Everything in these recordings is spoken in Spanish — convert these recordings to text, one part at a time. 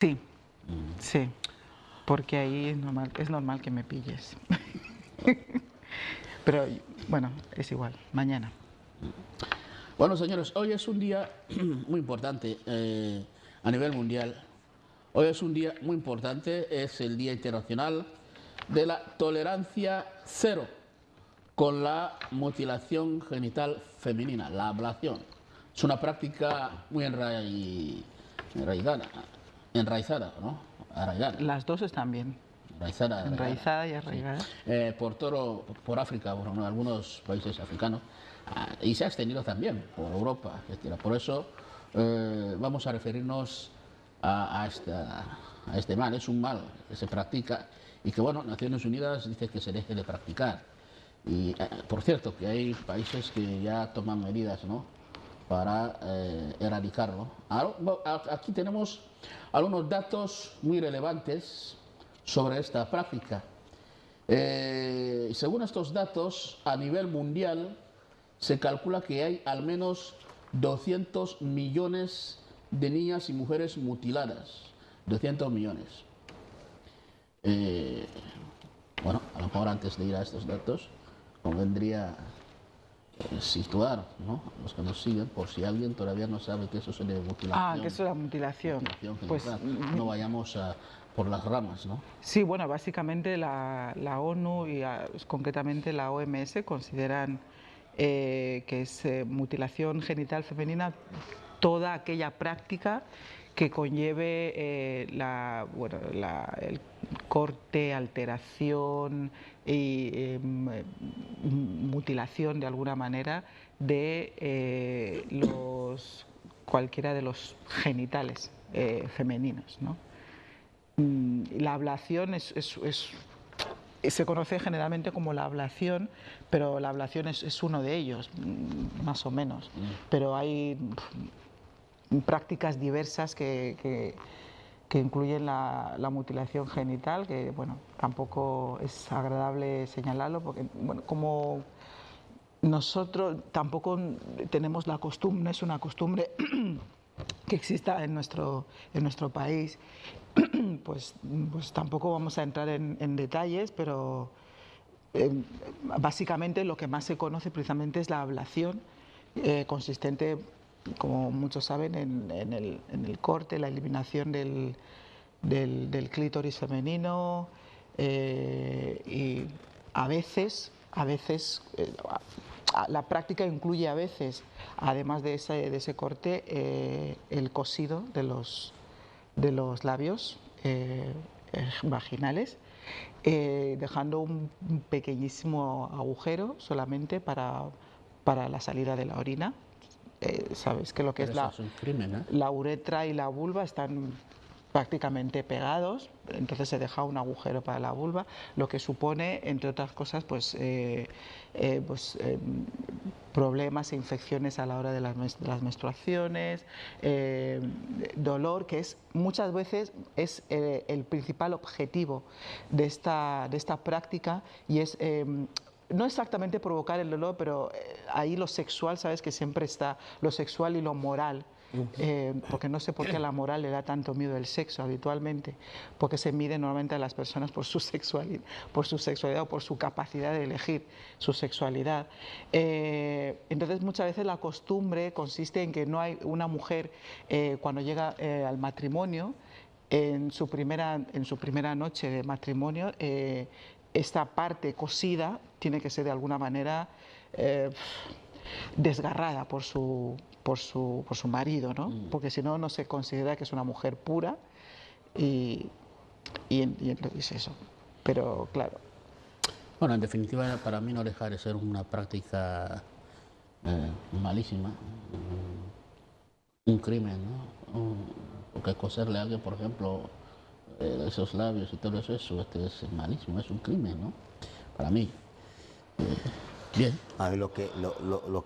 Sí, sí, porque ahí es normal que me pilles. Pero bueno, es igual, mañana. Bueno, señores, hoy es un día muy importante a nivel mundial. Hoy es un día muy importante, es el Día Internacional de la Tolerancia Cero con la mutilación genital femenina, la ablación. Es una práctica muy enraizada, ¿no? Arraigada. Las dos están bien, Arraigada, enraizada y sí. arraigada. Por África, por algunos países africanos, y se ha extendido también por Europa, etc. Por eso vamos a referirnos a este mal. Es un mal que se practica y que, bueno, Naciones Unidas dice que se deje de practicar. Y, por cierto, que hay países que ya toman medidas, ¿no?, para erradicarlo. Aquí tenemos algunos datos muy relevantes sobre esta práctica. Según estos datos, a nivel mundial se calcula que hay al menos 200 millones de niñas y mujeres mutiladas. 200 millones. Bueno, a lo mejor antes de ir a estos datos convendría situar, ¿no?, a los que nos siguen, por si alguien todavía no sabe que eso es de Que eso es la mutilación. Pues no vayamos por las ramas, ¿no? sí, bueno, básicamente la ONU y concretamente la OMS consideran que es mutilación genital femenina toda aquella práctica que conlleve el corte, alteración y mutilación de alguna manera de cualquiera de los genitales femeninos, ¿no? La ablación se conoce generalmente como la ablación, pero la ablación es uno de ellos, más o menos. Pero hay prácticas diversas que incluyen la mutilación genital, que bueno, tampoco es agradable señalarlo, porque bueno, como nosotros tampoco tenemos la costumbre, no es una costumbre que exista en nuestro país, pues tampoco vamos a entrar en detalles, pero básicamente lo que más se conoce precisamente es la ablación, consistente, como muchos saben, en el corte, la eliminación del clítoris femenino, y a veces la práctica incluye a veces, además de ese corte, el cosido de los labios vaginales, dejando un pequeñísimo agujero solamente para la salida de la orina. Sabes que lo que Pero es eso es un crimen, ¿eh? la uretra y la vulva están prácticamente pegados, entonces se deja un agujero para la vulva, lo que supone, entre otras cosas, problemas e infecciones a la hora de las menstruaciones, dolor, que es muchas veces es el principal objetivo de esta práctica, y es no exactamente provocar el dolor, pero ahí lo sexual, sabes que siempre está lo sexual y lo moral. Porque no sé por qué a la moral le da tanto miedo el sexo habitualmente, porque se mide normalmente a las personas por su sexualidad o por su capacidad de elegir su sexualidad. Entonces muchas veces la costumbre consiste en que no hay una mujer cuando llega al matrimonio, en su primera noche de matrimonio, esta parte cosida tiene que ser de alguna manera desgarrada por su marido, ¿no? Porque si no, no se considera que es una mujer pura, y es eso. Pero claro. Bueno, en definitiva, para mí no deja de ser una práctica malísima, un crimen, ¿no? Porque coserle a alguien, por ejemplo, esos labios y todo eso, es malísimo, es un crimen, ¿no? Para mí. Bien. A mí lo que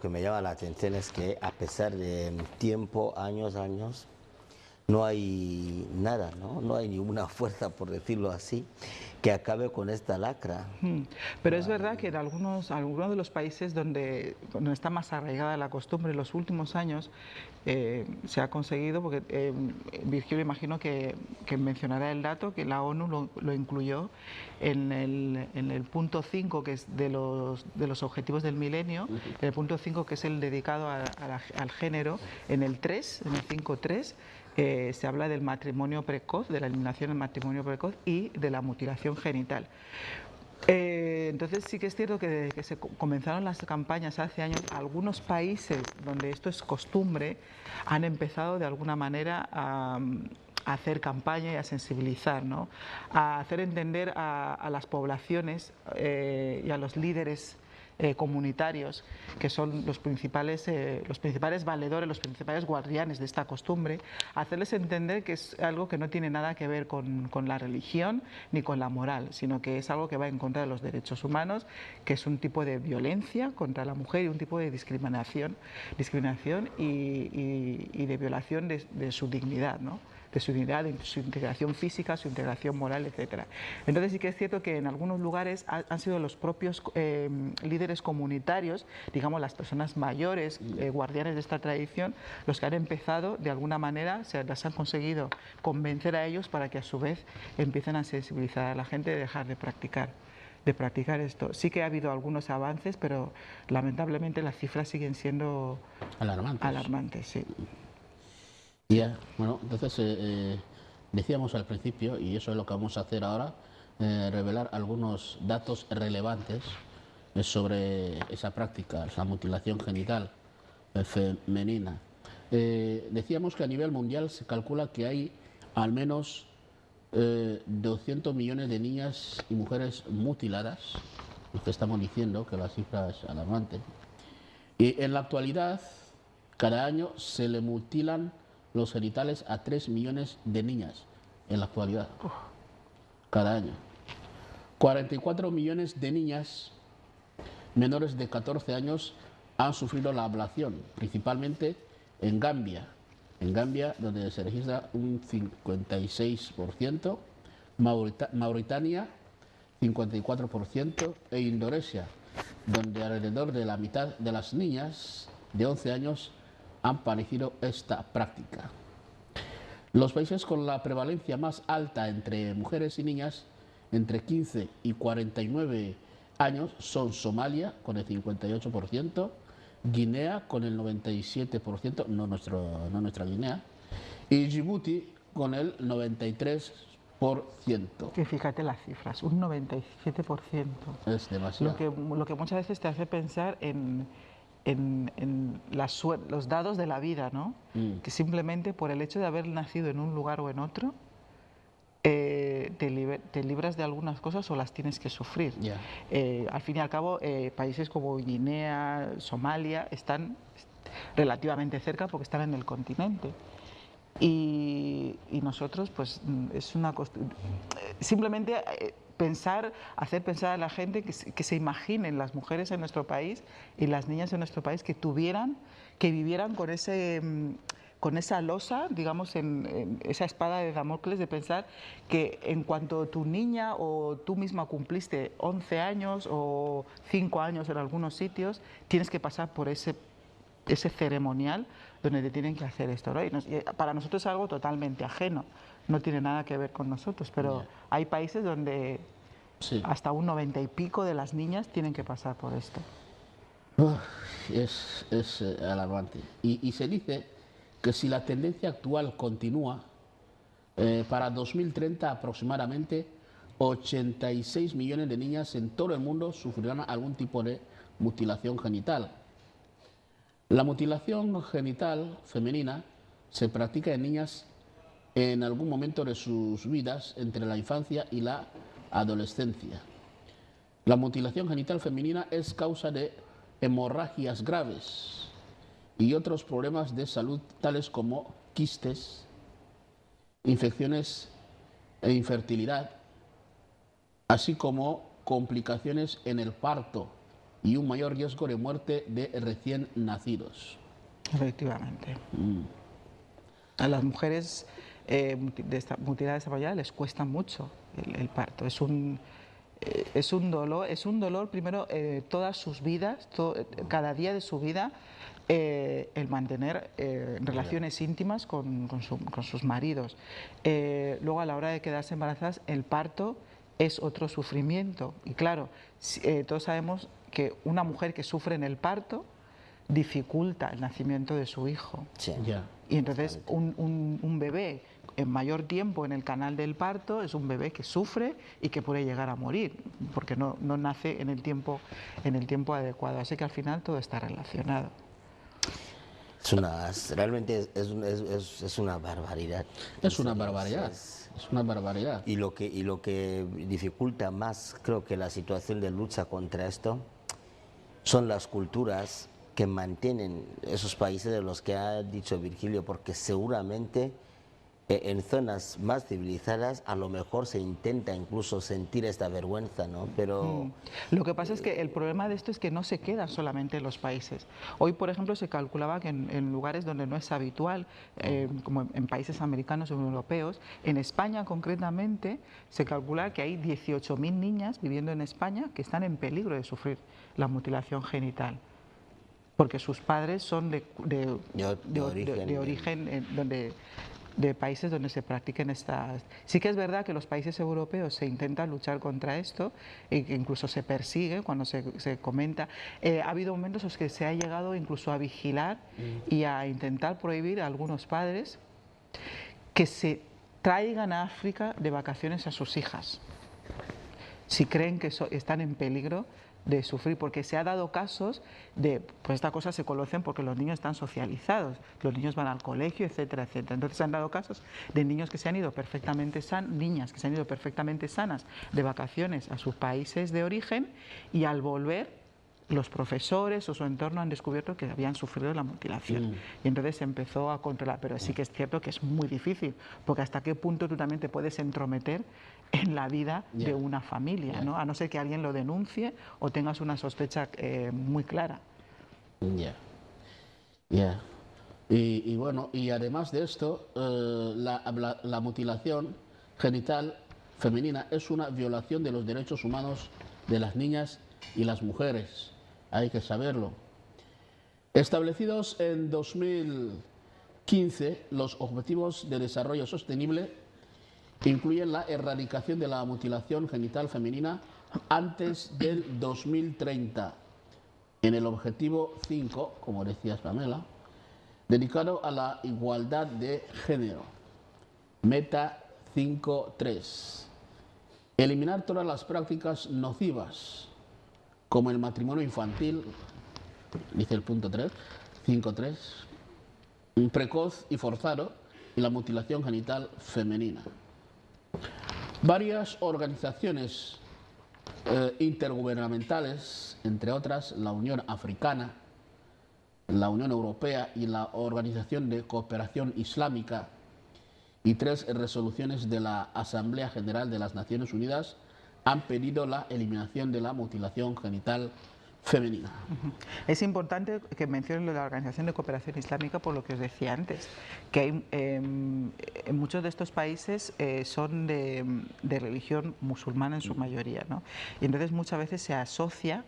me llama la atención es que a pesar de tiempo, años, no hay nada, ¿no? No hay ninguna fuerza, por decirlo así, que acabe con esta lacra. Pero es verdad que en algunos de los países donde está más arraigada la costumbre en los últimos años se ha conseguido, porque Virgilio imagino que mencionará el dato, que la ONU lo incluyó en el punto 5, que es de los objetivos del milenio, el punto 5, que es el dedicado al género, en el 3, en el 5.3, se habla del matrimonio precoz, de la eliminación del matrimonio precoz y de la mutilación genital. Entonces sí que es cierto que desde que se comenzaron las campañas hace años, algunos países donde esto es costumbre han empezado de alguna manera a hacer campaña y a sensibilizar, ¿no? A hacer entender a las poblaciones y a los líderes comunitarios, que son los principales valedores, los principales guardianes de esta costumbre, hacerles entender que es algo que no tiene nada que ver con la religión ni con la moral, sino que es algo que va en contra de los derechos humanos, que es un tipo de violencia contra la mujer y un tipo de discriminación y de violación de su dignidad, ¿no? De su dignidad, de su integración física, su integración moral, etcétera. Entonces sí que es cierto que en algunos lugares han sido los propios líderes comunitarios, digamos las personas mayores, guardianes de esta tradición, los que han empezado de alguna manera, se las han conseguido convencer a ellos para que a su vez empiecen a sensibilizar a la gente de dejar de practicar esto. Sí que ha habido algunos avances, pero lamentablemente las cifras siguen siendo alarmantes, sí. Ya, bueno, entonces decíamos al principio, y eso es lo que vamos a hacer ahora, revelar algunos datos relevantes sobre esa práctica, la mutilación genital femenina. Decíamos que a nivel mundial se calcula que hay al menos 200 millones de niñas y mujeres mutiladas, lo que estamos diciendo, que la cifra es alarmante. Y en la actualidad, cada año se le mutilan los genitales a 3 millones de niñas, en la actualidad, cada año. 44 millones de niñas menores de 14 años han sufrido la ablación, principalmente en Gambia, donde se registra un 56%, Mauritania 54% e Indonesia, donde alrededor de la mitad de las niñas de 11 años han padecido esta práctica. Los países con la prevalencia más alta entre mujeres y niñas entre 15 y 49 años son Somalia con el 58%, Guinea con el 97%, no nuestra Guinea, y Djibouti con el 93%. Que fíjate las cifras, un 97%. Es demasiado. Lo que muchas veces te hace pensar en los dados de la vida, ¿no? Que simplemente por el hecho de haber nacido en un lugar o en otro, te libras de algunas cosas o las tienes que sufrir. Yeah. Al fin y al cabo, países como Guinea, Somalia, están relativamente cerca porque están en el continente. Y nosotros, pues, es una simplemente hacer pensar a la gente que se imaginen las mujeres en nuestro país y las niñas en nuestro país que vivieran con esa losa, digamos, en esa espada de Damocles de pensar que en cuanto tu niña o tú misma cumpliste 11 años o 5 años en algunos sitios, tienes que pasar por ese ceremonial donde te tienen que hacer esto, ¿no? Y para nosotros es algo totalmente ajeno, no tiene nada que ver con nosotros, pero hay países donde hasta un 90 y pico de las niñas tienen que pasar por esto. Es alarmante. Y se dice que si la tendencia actual continúa, para 2030 aproximadamente 86 millones de niñas en todo el mundo sufrirán algún tipo de mutilación genital. La mutilación genital femenina se practica en niñas en algún momento de sus vidas entre la infancia y la adolescencia. La mutilación genital femenina es causa de hemorragias graves y otros problemas de salud tales como quistes, infecciones e infertilidad, así como complicaciones en el parto y un mayor riesgo de muerte de recién nacidos. Efectivamente. A las mujeres mutilada desarrollada les cuesta mucho el parto. Es un dolor primero todas sus vidas, cada día de su vida, el mantener relaciones íntimas con sus maridos. Luego a la hora de quedarse embarazadas, el parto es otro sufrimiento. Y claro, todos sabemos que una mujer que sufre en el parto dificulta el nacimiento de su hijo. Sí. Ya. Y entonces un bebé en mayor tiempo en el canal del parto es un bebé que sufre y que puede llegar a morir porque no nace en el tiempo adecuado. Así que al final todo está relacionado. Realmente es una barbaridad. Es una barbaridad. Es una barbaridad. Y lo que dificulta más, creo que la situación de lucha contra esto, son las culturas que mantienen esos países de los que ha dicho Virgilio, porque seguramente en zonas más civilizadas a lo mejor se intenta incluso sentir esta vergüenza, ¿no? Pero lo que pasa es que el problema de esto es que no se queda solamente en los países. Hoy, por ejemplo, se calculaba que en lugares donde no es habitual, como en países americanos o europeos, en España concretamente se calcula que hay 18.000 niñas viviendo en España que están en peligro de sufrir la mutilación genital, porque sus padres son de origen de países donde se practiquen estas. Sí que es verdad que los países europeos se intentan luchar contra esto e que incluso se persigue cuando se comenta. Ha habido momentos en los que se ha llegado incluso a vigilar y a intentar prohibir a algunos padres que se traigan a África de vacaciones a sus hijas si creen que están en peligro de sufrir, porque se ha dado casos de, pues estas cosas se conocen porque los niños están socializados, los niños van al colegio, etcétera, etcétera. Entonces se han dado casos de niños que se han ido perfectamente niñas que se han ido perfectamente sanas de vacaciones a sus países de origen y al volver los profesores o su entorno han descubierto que habían sufrido la mutilación y entonces se empezó a controlar, pero sí que es cierto que es muy difícil, porque hasta qué punto tú también te puedes entrometer en la vida de una familia, ¿no? A no ser que alguien lo denuncie o tengas una sospecha muy clara. Y bueno, y además de esto, la mutilación genital femenina es una violación de los derechos humanos de las niñas y las mujeres. Hay que saberlo. Establecidos en 2015, los Objetivos de Desarrollo Sostenible incluyen la erradicación de la mutilación genital femenina antes del 2030. En el objetivo 5, como decías Pamela, dedicado a la igualdad de género. Meta 5.3. Eliminar todas las prácticas nocivas, como el matrimonio infantil, dice el punto 3, 5.3, precoz y forzado, y la mutilación genital femenina. Varias organizaciones intergubernamentales, entre otras la Unión Africana, la Unión Europea y la Organización de Cooperación Islámica, y 3 resoluciones de la Asamblea General de las Naciones Unidas han pedido la eliminación de la mutilación genital femenina. Es importante que mencionen la Organización de Cooperación Islámica por lo que os decía antes, que hay, en muchos de estos países son de religión musulmana en su mayoría, ¿no? Y entonces muchas veces se asocia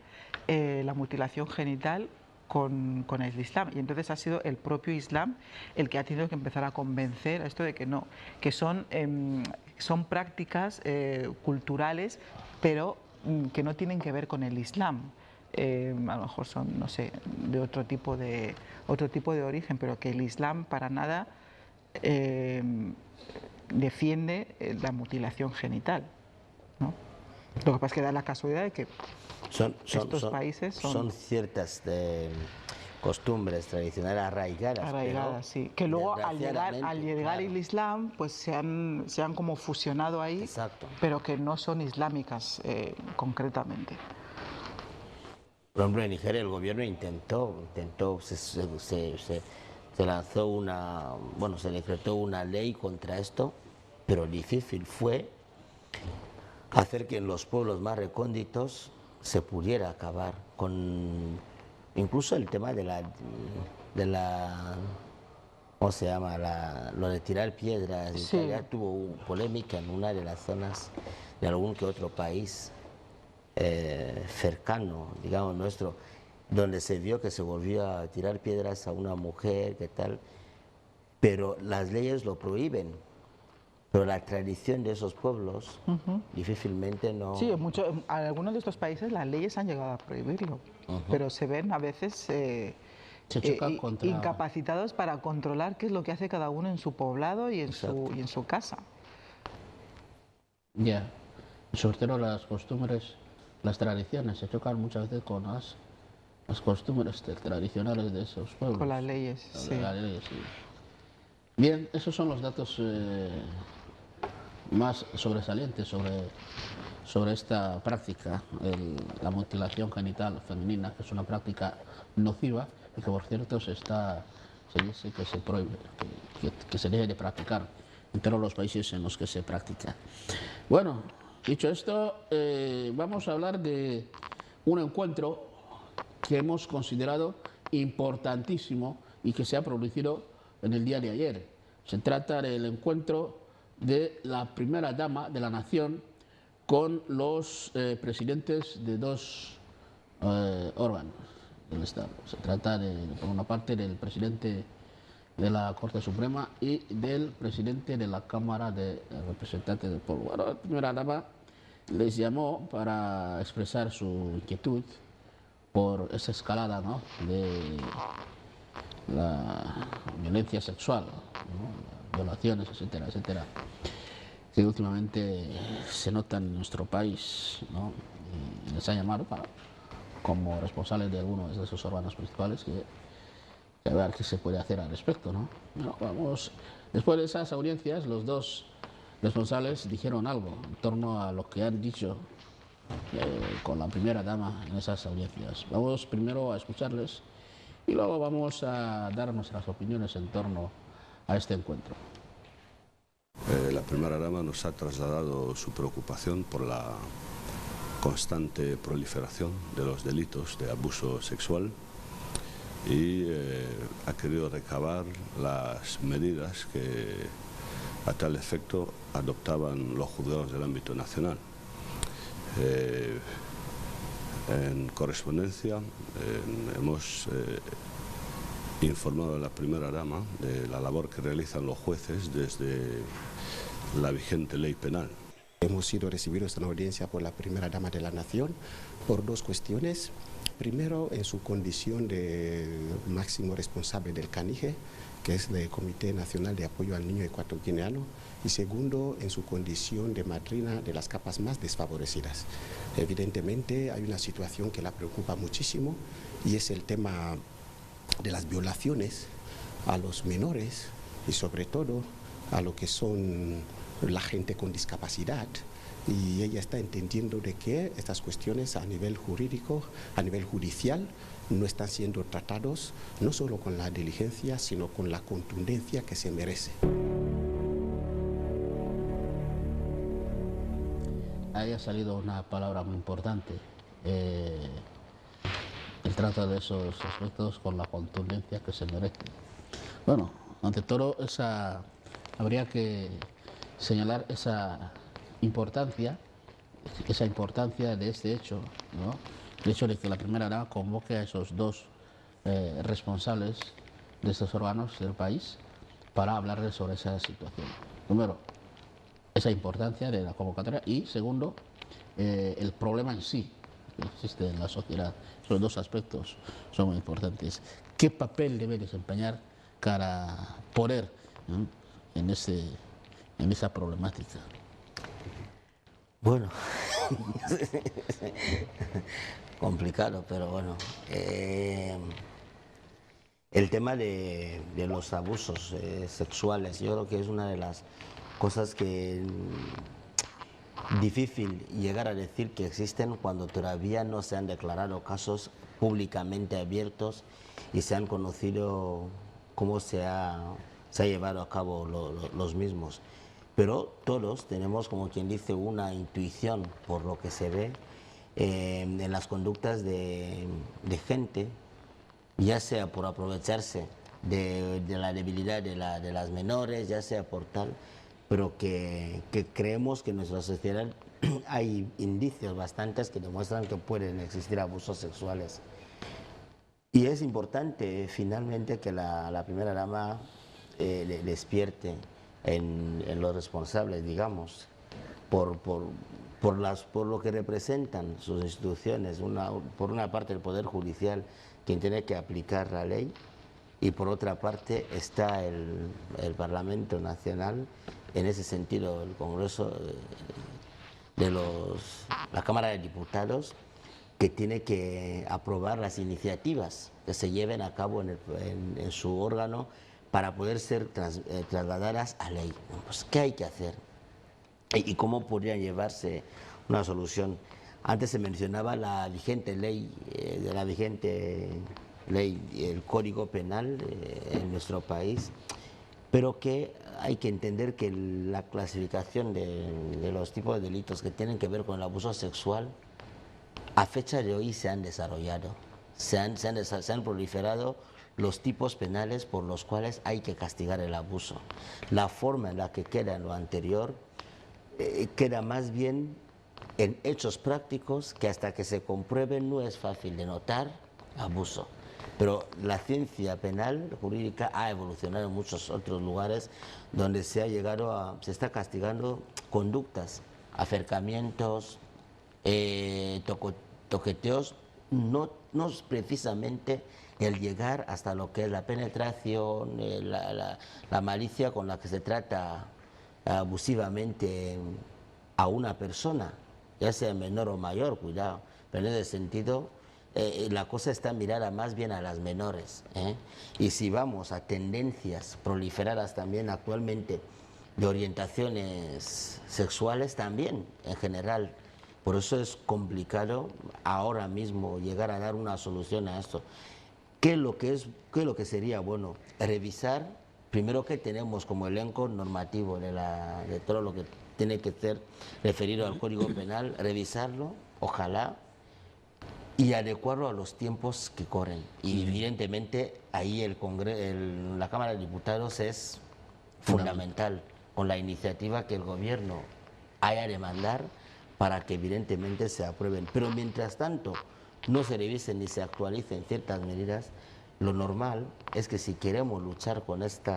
la mutilación genital con el Islam, y entonces ha sido el propio Islam el que ha tenido que empezar a convencer a esto de que no, que son prácticas culturales, pero que no tienen que ver con el Islam. A lo mejor son, no sé, de otro tipo de origen, pero que el Islam para nada defiende la mutilación genital, ¿no? Lo que pasa es que da la casualidad de que estos países son ciertas costumbres tradicionales arraigadas, pero, sí, que luego al llegar el Islam pues se han como fusionado ahí. Exacto. Pero que no son islámicas concretamente. Por ejemplo, en Nigeria el gobierno intentó se lanzó se decretó una ley contra esto, pero difícil fue hacer que en los pueblos más recónditos se pudiera acabar con incluso el tema de ¿cómo se llama? Lo de tirar piedras. Sí. Italia tuvo polémica en una de las zonas de algún que otro país cercano, digamos nuestro, donde se vio que se volvió a tirar piedras a una mujer, ¿qué tal? Pero las leyes lo prohíben. Pero la tradición de esos pueblos difícilmente no... Sí, en algunos de estos países las leyes han llegado a prohibirlo, pero se ven a veces Se chocan contra... incapacitados para controlar qué es lo que hace cada uno en su poblado y en su casa. Ya, sobre todo las costumbres, las tradiciones, se chocan muchas veces con las costumbres tradicionales de esos pueblos. Con las leyes, sí. Las leyes, sí. Bien, esos son los datos más sobresalientes sobre esta práctica, la mutilación genital femenina, que es una práctica nociva y que por cierto se dice que se prohíbe, que se debe de practicar en todos los países en los que se practica. Bueno, dicho esto, vamos a hablar de un encuentro que hemos considerado importantísimo y que se ha producido en el día de ayer. Se trata del encuentro de la primera dama de la nación con los presidentes de dos órganos del Estado. Se trata, por una parte, del presidente de la Corte Suprema y del presidente de la Cámara de Representantes del Pueblo. Bueno, la primera dama les llamó para expresar su inquietud por esa escalada, ¿no?, de la violencia sexual, ¿no?, violaciones, etcétera, etcétera, que últimamente se notan en nuestro país, ¿no? Y les ha llamado como responsables de algunos de esos órganos principales que a ver qué se puede hacer al respecto, ¿no? Bueno, después de esas audiencias, los dos responsables dijeron algo en torno a lo que han dicho con la primera dama en esas audiencias. Vamos primero a escucharles y luego vamos a dar nuestras opiniones en torno a este encuentro. La primera dama nos ha trasladado su preocupación por la constante proliferación de los delitos de abuso sexual y ha querido recabar las medidas que a tal efecto adoptaban los juzgados del ámbito nacional. En correspondencia hemos informado a la primera dama de la labor que realizan los jueces desde la vigente ley penal. Hemos sido recibidos en audiencia por la primera dama de la nación por dos cuestiones. Primero, en su condición de máximo responsable del CANIGE, que es el Comité Nacional de Apoyo al Niño Ecuatoguineano, y segundo, en su condición de madrina de las capas más desfavorecidas. Evidentemente, hay una situación que la preocupa muchísimo y es el tema de las violaciones a los menores y sobre todo a lo que son la gente con discapacidad, y ella está entendiendo de que estas cuestiones a nivel jurídico, a nivel judicial, no están siendo tratados no solo con la diligencia, sino con la contundencia que se merece. Ahí ha salido una palabra muy importante, el trato de esos aspectos con la contundencia que se merece. Bueno, ante todo habría que señalar esa importancia de este hecho, ¿no? El hecho de que la primera dama convoque a esos dos responsables de estos órganos del país para hablarles sobre esa situación. Primero, esa importancia de la convocatoria y segundo, el problema en sí que existe en la sociedad. Esos dos aspectos son muy importantes. ¿Qué papel debe desempeñar cada poder, ¿no?, en esa problemática? Bueno, complicado, pero bueno. El tema de los abusos sexuales, yo creo que es una de las cosas que difícil llegar a decir que existen cuando todavía no se han declarado casos públicamente abiertos y se han conocido cómo se ha llevado a cabo los mismos. Pero todos tenemos, como quien dice, una intuición por lo que se ve en las conductas de gente, ya sea por aprovecharse de la debilidad de las menores, ya sea por tal, pero que creemos que en nuestra sociedad hay indicios bastantes que demuestran que pueden existir abusos sexuales. Y es importante finalmente que la primera dama despierte en los responsables, digamos, por lo que representan sus instituciones. Por una parte el Poder Judicial, quien tiene que aplicar la ley, y por otra parte está el Parlamento Nacional, en ese sentido el Congreso la Cámara de Diputados, que tiene que aprobar las iniciativas que se lleven a cabo en su órgano para poder ser trasladadas a ley. Pues, ¿qué hay que hacer? ¿Y cómo podría llevarse una solución? Antes se mencionaba la vigente ley, el Código Penal en nuestro país, pero que hay que entender que la clasificación de los tipos de delitos que tienen que ver con el abuso sexual a fecha de hoy se han desarrollado, se han proliferado los tipos penales por los cuales hay que castigar el abuso. La forma en la que queda en lo anterior queda más bien en hechos prácticos que hasta que se comprueben no es fácil de notar abuso. Pero la ciencia penal jurídica ha evolucionado en muchos otros lugares donde se está castigando conductas, acercamientos, toqueteos, no precisamente el llegar hasta lo que es la penetración, la malicia con la que se trata abusivamente a una persona, ya sea menor o mayor, cuidado, pero en ese sentido la cosa está mirada más bien a las menores, y si vamos a tendencias proliferadas también actualmente de orientaciones sexuales también en general. Por eso es complicado ahora mismo llegar a dar una solución a esto. ¿Qué es lo que sería bueno? Revisar primero qué tenemos como elenco normativo de todo lo que tiene que ser referido al Código Penal, revisarlo, ojalá, y adecuarlo a los tiempos que corren. Y evidentemente ahí la Cámara de Diputados es fundamental, con la iniciativa que el gobierno haya de mandar para que evidentemente se aprueben. Pero mientras tanto no se revisen ni se actualicen ciertas medidas, lo normal es que si queremos luchar con este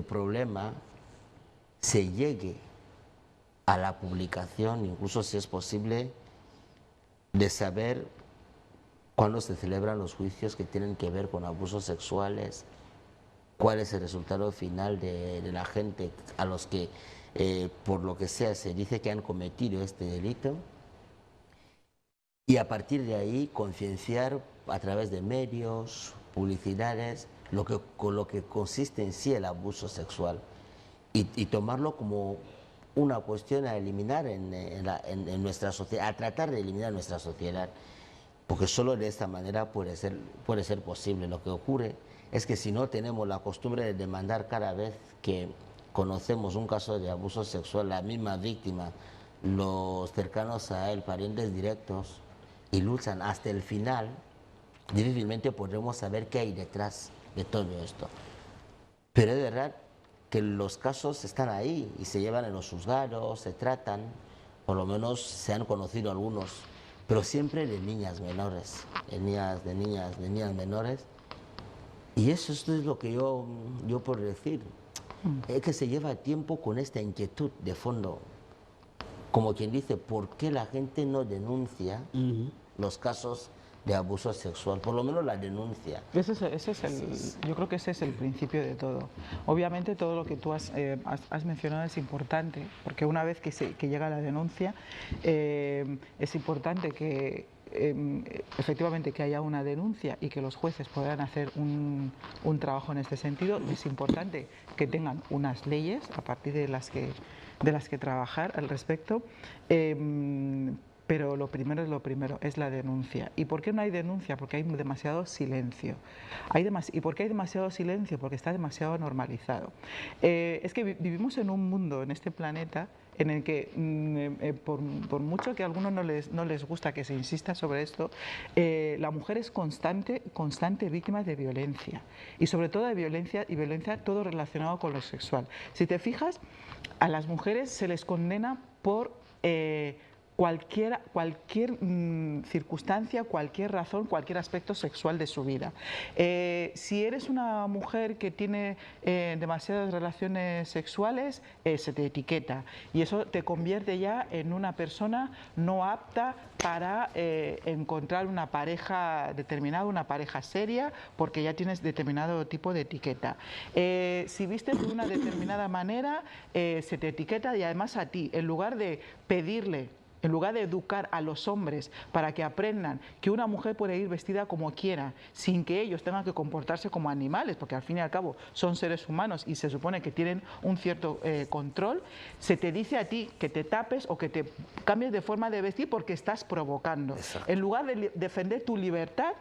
problema, se llegue a la publicación, incluso si es posible, de saber cuándo se celebran los juicios que tienen que ver con abusos sexuales, cuál es el resultado final de la gente a los que, por lo que sea, se dice que han cometido este delito, y a partir de ahí concienciar a través de medios, publicidades, con lo que consiste en sí el abuso sexual, y tomarlo como una cuestión a eliminar en nuestra sociedad, a tratar de eliminar en nuestra sociedad, porque solo de esta manera puede ser posible. Lo que ocurre es que si no tenemos la costumbre de demandar cada vez que conocemos un caso de abuso sexual, la misma víctima, los cercanos a él, parientes directos, y luchan hasta el final, difícilmente podremos saber qué hay detrás de todo esto. Pero es verdad que los casos están ahí y se llevan en los juzgados, se tratan, por lo menos se han conocido algunos, pero siempre de niñas menores, de niñas menores. Y esto es lo que yo puedo decir, es que se lleva tiempo con esta inquietud de fondo, como quien dice, ¿por qué la gente no denuncia los casos de abuso sexual? Por lo menos la denuncia. Yo creo que ese es el principio de todo. Obviamente todo lo que tú has mencionado es importante, porque una vez que llega la denuncia, es importante que efectivamente que haya una denuncia y que los jueces puedan hacer un trabajo en este sentido. Es importante que tengan unas leyes a partir de las que trabajar al respecto. pero lo primero es lo primero, es la denuncia. ¿Y por qué no hay denuncia? Porque hay demasiado silencio. ¿Y por qué hay demasiado silencio? Porque está demasiado normalizado. Es que vivimos en un mundo, en este planeta, en el que, por mucho que a algunos no les gusta que se insista sobre esto, la mujer es constante víctima de violencia, y sobre todo de violencia todo relacionado con lo sexual. Si te fijas, a las mujeres se les condena por cualquier circunstancia, cualquier razón, cualquier aspecto sexual de su vida. Si eres una mujer que tiene demasiadas relaciones sexuales, se te etiqueta, y eso te convierte ya en una persona no apta para encontrar una pareja determinada, una pareja seria, porque ya tienes determinado tipo de etiqueta. Si vistes de una determinada manera, se te etiqueta, y además a ti, en lugar de pedirle, en lugar de educar a los hombres para que aprendan que una mujer puede ir vestida como quiera, sin que ellos tengan que comportarse como animales, porque al fin y al cabo son seres humanos y se supone que tienen un cierto control, se te dice a ti que te tapes o que te cambies de forma de vestir porque estás provocando. Exacto. En lugar de defender tu libertad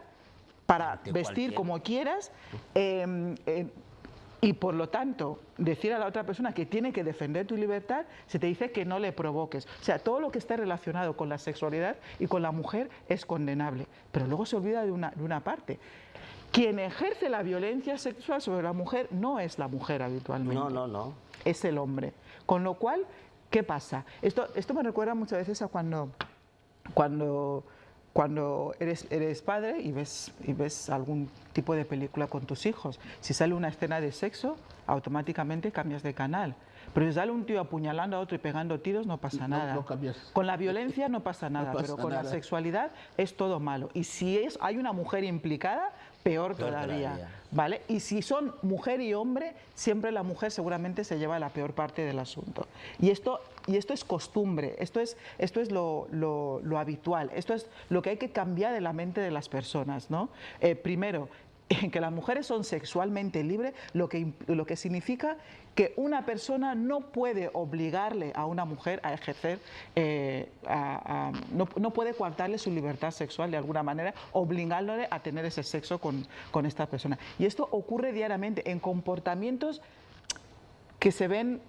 para Ante vestir cualquier. como quieras, y por lo tanto decir a la otra persona que tiene que defender tu libertad, se te dice que no le provoques. O sea, todo lo que está relacionado con la sexualidad y con la mujer es condenable, pero luego se olvida de una parte. Quien ejerce la violencia sexual sobre la mujer no es la mujer habitualmente. No. Es el hombre. Con lo cual, ¿qué pasa? Esto me recuerda muchas veces a cuando eres padre y ves algún tipo de película con tus hijos. Si sale una escena de sexo, automáticamente cambias de canal. Pero si sale un tío apuñalando a otro y pegando tiros, no pasa nada. No cambias. Con la violencia no pasa nada, pasa pero con nada. la sexualidad es todo malo. Y si hay una mujer implicada, peor todavía, ¿vale? Y si son mujer y hombre, siempre la mujer seguramente se lleva la peor parte del asunto. Y esto es costumbre, esto es lo habitual, esto es lo que hay que cambiar de la mente de las personas, ¿no? Primero, que las mujeres son sexualmente libres, lo que significa que una persona no puede obligarle a una mujer a ejercer, no puede coartarle su libertad sexual de alguna manera, obligándole a tener ese sexo con esta persona. Y esto ocurre diariamente en comportamientos que se ven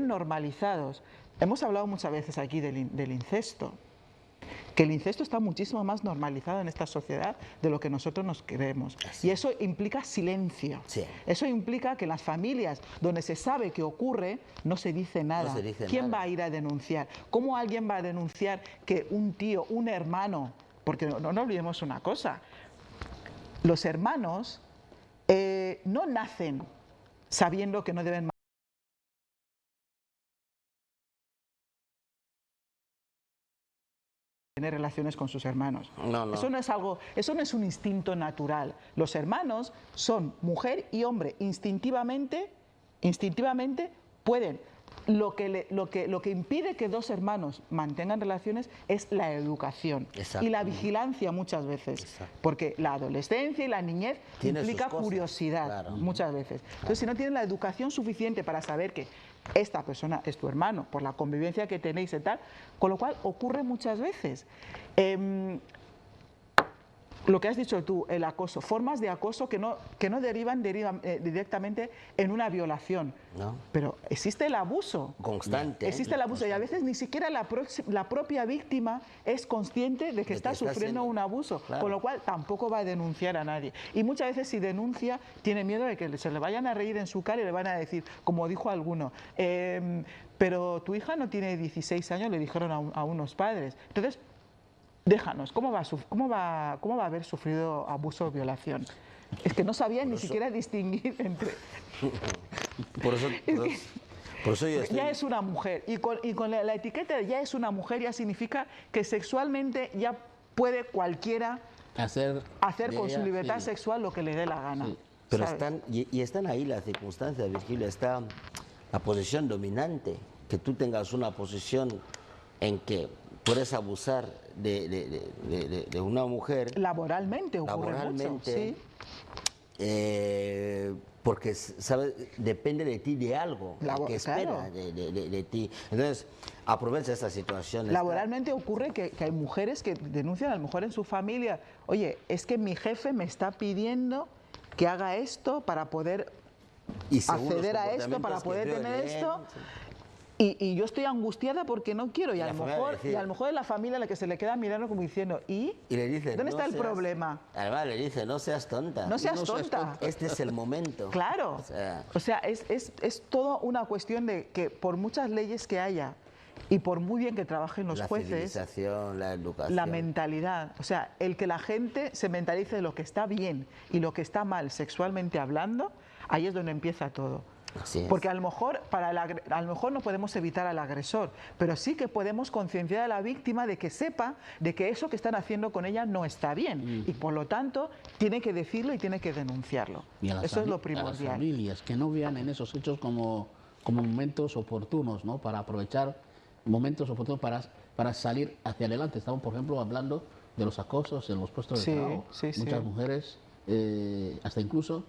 normalizados. Hemos hablado muchas veces aquí del incesto, que el incesto está muchísimo más normalizado en esta sociedad de lo que nosotros nos creemos. Y eso implica silencio. Sí. Eso implica que en las familias donde se sabe que ocurre, no se dice nada. No se dice ¿Quién nada. va a ir a denunciar? ¿Cómo alguien va a denunciar que un tío, un hermano, porque no olvidemos una cosa, los hermanos no nacen sabiendo que no deben tener relaciones con sus hermanos. No. Eso no es un instinto natural. Los hermanos son mujer y hombre, instintivamente pueden. Lo que impide que dos hermanos mantengan relaciones es la educación. Exacto. Y la vigilancia muchas veces. Exacto. Porque la adolescencia y la niñez Tiene implica sus cosas, curiosidad, claro. muchas veces. Entonces, si no tienen la educación suficiente para saber que esta persona es tu hermano, por la convivencia que tenéis y tal, con lo cual ocurre muchas veces. Lo que has dicho tú, el acoso, formas de acoso que no derivan directamente en una violación. No. Pero existe el abuso. Constante. Existe el abuso, y a veces ni siquiera la propia víctima es consciente de que está sufriendo un abuso, claro. con lo cual tampoco va a denunciar a nadie. Y muchas veces si denuncia, tiene miedo de que se le vayan a reír en su cara y le van a decir, como dijo alguno, pero tu hija no tiene 16 años, le dijeron a unos padres. Entonces, déjanos, ¿cómo va a haber sufrido abuso o violación? Es que no sabía ni siquiera distinguir entre... Por eso yo estoy... Ya es una mujer, y con la etiqueta de ya es una mujer ya significa que sexualmente ya puede cualquiera hacer con su libertad sexual lo que le dé la gana. Sí. Pero ¿sabes? están ahí las circunstancias, Virgilio, está la posición dominante, que tú tengas una posición en que puedes abusar de una mujer Laboralmente ocurre mucho, sí. porque ¿sabes? Depende de ti de algo, que espera claro. de ti. Entonces, aprovecha esta situación. Laboralmente ocurre que hay mujeres que denuncian a lo mejor en su familia, oye, es que mi jefe me está pidiendo que haga esto para poder acceder a esto, para poder tener esto. Y yo estoy angustiada porque no quiero, y a lo mejor es la familia a la que se le queda mirando como diciendo, ¿y le dice, dónde está el problema? Además le dice, no seas tonta. No seas tonta. Este es el momento. Claro. O sea, es todo una cuestión de que por muchas leyes que haya y por muy bien que trabajen los jueces, la civilización, la educación, la mentalidad, o sea, el que la gente se mentalice de lo que está bien y lo que está mal sexualmente hablando, ahí es donde empieza todo. Porque a lo mejor no podemos evitar al agresor, pero sí que podemos concienciar a la víctima de que sepa de que eso que están haciendo con ella no está bien y por lo tanto tiene que decirlo y tiene que denunciarlo. Eso es lo primordial. A las familias que no vean en esos hechos como momentos oportunos, ¿no? Para aprovechar momentos oportunos para salir hacia adelante. Estamos, por ejemplo, hablando de los acosos en los puestos de trabajo. Muchas mujeres, hasta incluso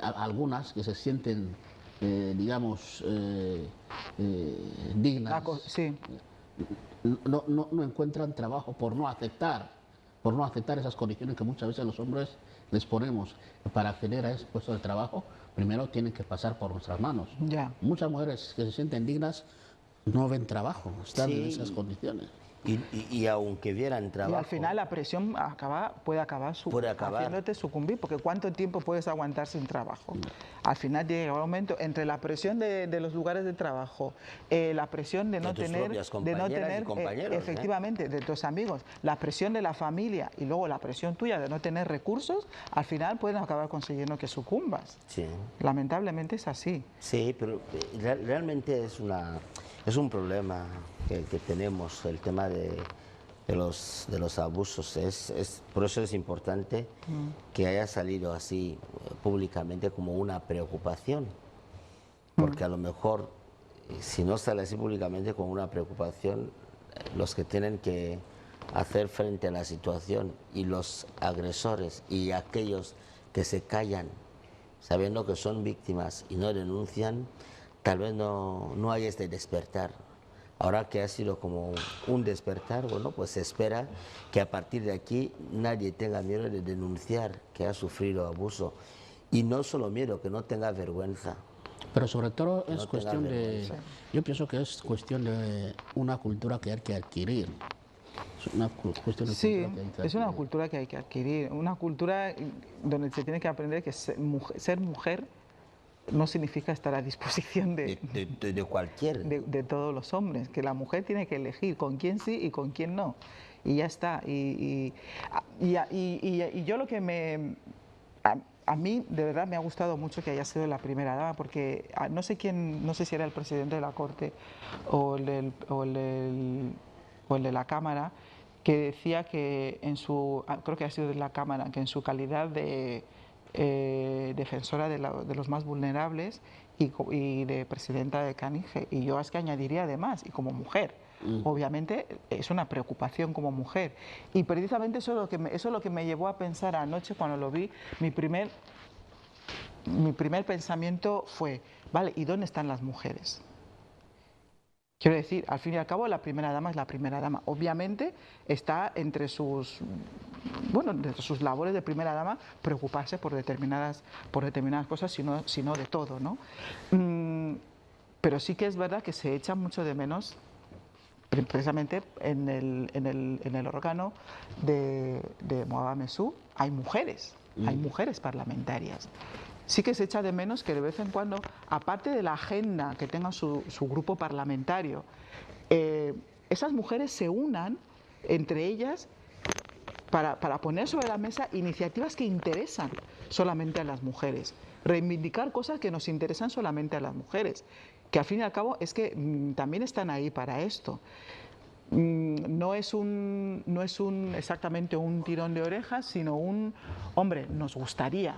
algunas que se sienten digamos, dignas, no encuentran trabajo por no aceptar esas condiciones que muchas veces los hombres les ponemos. Para acceder a ese puesto de trabajo, primero tienen que pasar por nuestras manos. Muchas mujeres que se sienten dignas no ven trabajo, están en esas condiciones. Y aunque vieran trabajo... Y al final la presión puede acabar haciéndote sucumbir, porque ¿cuánto tiempo puedes aguantar sin trabajo? Al final llega un momento, entre la presión de los lugares de trabajo, la presión de no tener efectivamente, de tus amigos, la presión de la familia y luego la presión tuya de no tener recursos, al final pueden acabar consiguiendo que sucumbas. Lamentablemente es así. Sí, pero realmente es un problema que tenemos, el tema de los abusos. Por eso es importante que haya salido así públicamente como una preocupación, porque a lo mejor si no sale así públicamente como una preocupación, los que tienen que hacer frente a la situación y los agresores y aquellos que se callan sabiendo que son víctimas y no denuncian, tal vez no hay este despertar. Ahora que ha sido como un despertar, bueno, pues se espera que a partir de aquí nadie tenga miedo de denunciar que ha sufrido abuso. Y no solo miedo, que no tenga vergüenza. Pero sobre todo es cuestión de... Yo pienso que es cuestión de una cultura que hay que adquirir. Es una cuestión de es una cultura que hay que adquirir. Una cultura donde se tiene que aprender que ser mujer no significa estar a disposición de cualquiera, de todos los hombres, que la mujer tiene que elegir con quién sí y con quién no, y ya está. Y yo lo que a mí de verdad me ha gustado mucho que haya sido la primera dama, porque no sé si era el presidente de la Corte o el de la Cámara, que decía que creo que ha sido de la Cámara, que en su calidad de defensora de los más vulnerables y de presidenta de CANIGE, y yo es que añadiría además, y como mujer, obviamente es una preocupación como mujer, y precisamente eso es lo que me llevó a pensar anoche cuando lo vi. Mi primer pensamiento fue, vale, ¿y dónde están las mujeres? Quiero decir, al fin y al cabo, la primera dama es la primera dama. Obviamente está entre sus labores de primera dama preocuparse por determinadas cosas, sino de todo, ¿no? Pero sí que es verdad que se echa mucho de menos, precisamente en el órgano de Mohamed Mesú hay mujeres parlamentarias. Sí que se echa de menos que de vez en cuando, aparte de la agenda que tenga su grupo parlamentario, esas mujeres se unan entre ellas para poner sobre la mesa iniciativas que interesan solamente a las mujeres, reivindicar cosas que nos interesan solamente a las mujeres, que al fin y al cabo es que también están ahí para esto. No es exactamente un tirón de orejas, sino hombre, nos gustaría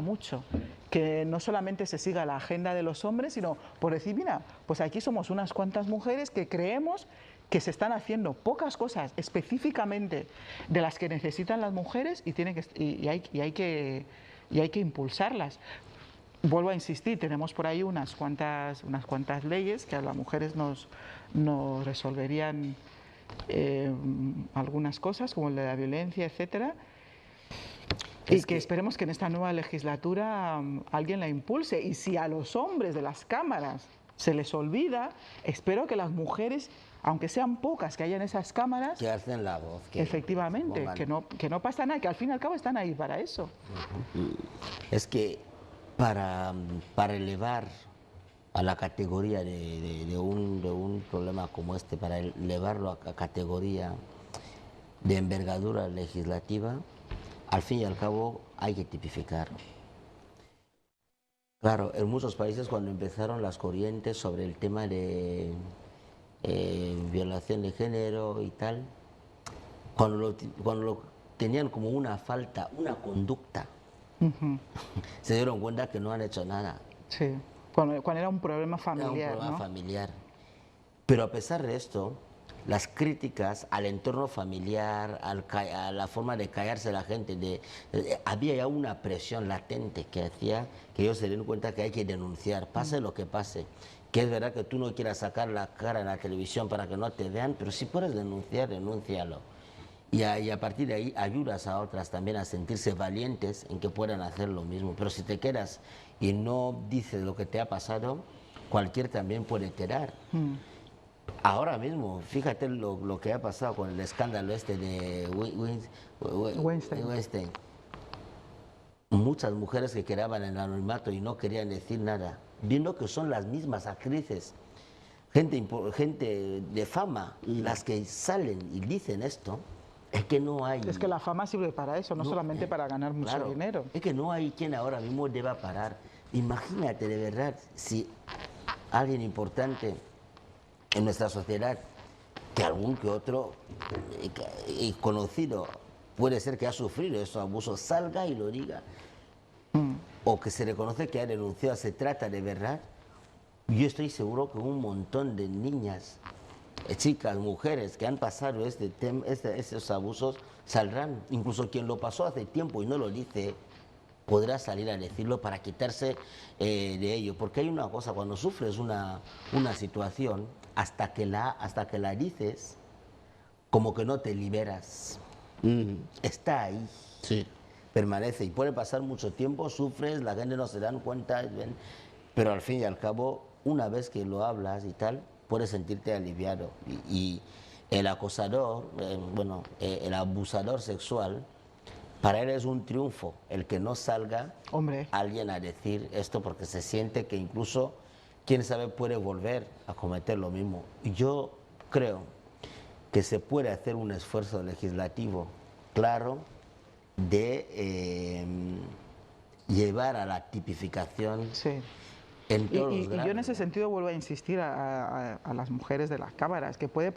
mucho que no solamente se siga la agenda de los hombres, sino por decir, mira, pues aquí somos unas cuantas mujeres que creemos que se están haciendo pocas cosas específicamente de las que necesitan las mujeres y hay que impulsarlas. vuelvo a insistir, tenemos por ahí unas cuantas leyes que a las mujeres nos resolverían algunas cosas, como la de la violencia, etcétera. Y que esperemos que en esta nueva legislatura alguien la impulse. Y si a los hombres de las cámaras se les olvida, espero que las mujeres, aunque sean pocas que haya en esas cámaras, que alcen la voz. Efectivamente, que no pasa nada, que al fin y al cabo están ahí para eso. Es que para elevar a la categoría de un problema como este, para elevarlo a categoría de envergadura legislativa, al fin y al cabo hay que tipificar. Claro, en muchos países cuando empezaron las corrientes sobre el tema de violación de género y tal, cuando lo tenían como una falta, una conducta, se dieron cuenta que no han hecho nada. Sí, cuando era un problema familiar. Era un problema ¿no? familiar. Pero a pesar de esto, las críticas al entorno familiar, a la forma de callarse la gente, había ya una presión latente que hacía que ellos se den cuenta que hay que denunciar, pase lo que pase. Que es verdad que tú no quieras sacar la cara en la televisión para que no te vean, pero si puedes denunciar, denúncialo. Y a partir de ahí ayudas a otras también a sentirse valientes en que puedan hacer lo mismo. Pero si te quedas y no dices lo que te ha pasado, cualquier también puede quedar. Ahora mismo, fíjate lo que ha pasado con el escándalo este de Weinstein. Muchas mujeres que quedaban en el anonimato y no querían decir nada, viendo que son las mismas actrices, gente de fama, las que salen y dicen esto. Es que no hay... Es que la fama sirve para eso, no solamente para ganar mucho dinero. Es que no hay quien ahora mismo deba parar. Imagínate de verdad si alguien importante en nuestra sociedad, que algún que otro conocido, puede ser que ha sufrido esos abusos, salga y lo diga. O que se reconoce que ha denunciado, se trata de verdad. Yo estoy seguro que un montón de niñas, chicas, mujeres que han pasado esos abusos saldrán. Incluso quien lo pasó hace tiempo y no lo dice, podrá salir a decirlo para quitarse de ello. Porque hay una cosa, cuando sufres una situación, hasta que la dices, como que no te liberas. Está ahí. Sí. Permanece y puede pasar mucho tiempo, sufres, la gente no se dan cuenta, pero al fin y al cabo, una vez que lo hablas y tal, puedes sentirte aliviado. Y el acosador, el abusador sexual, para él es un triunfo el que no salga alguien a decir esto, porque se siente que incluso, quién sabe, puede volver a cometer lo mismo. Yo creo que se puede hacer un esfuerzo legislativo claro de llevar a la tipificación. Sí. En todos los Y yo en grados, ese sentido vuelvo a insistir a las mujeres de las cámaras, que puede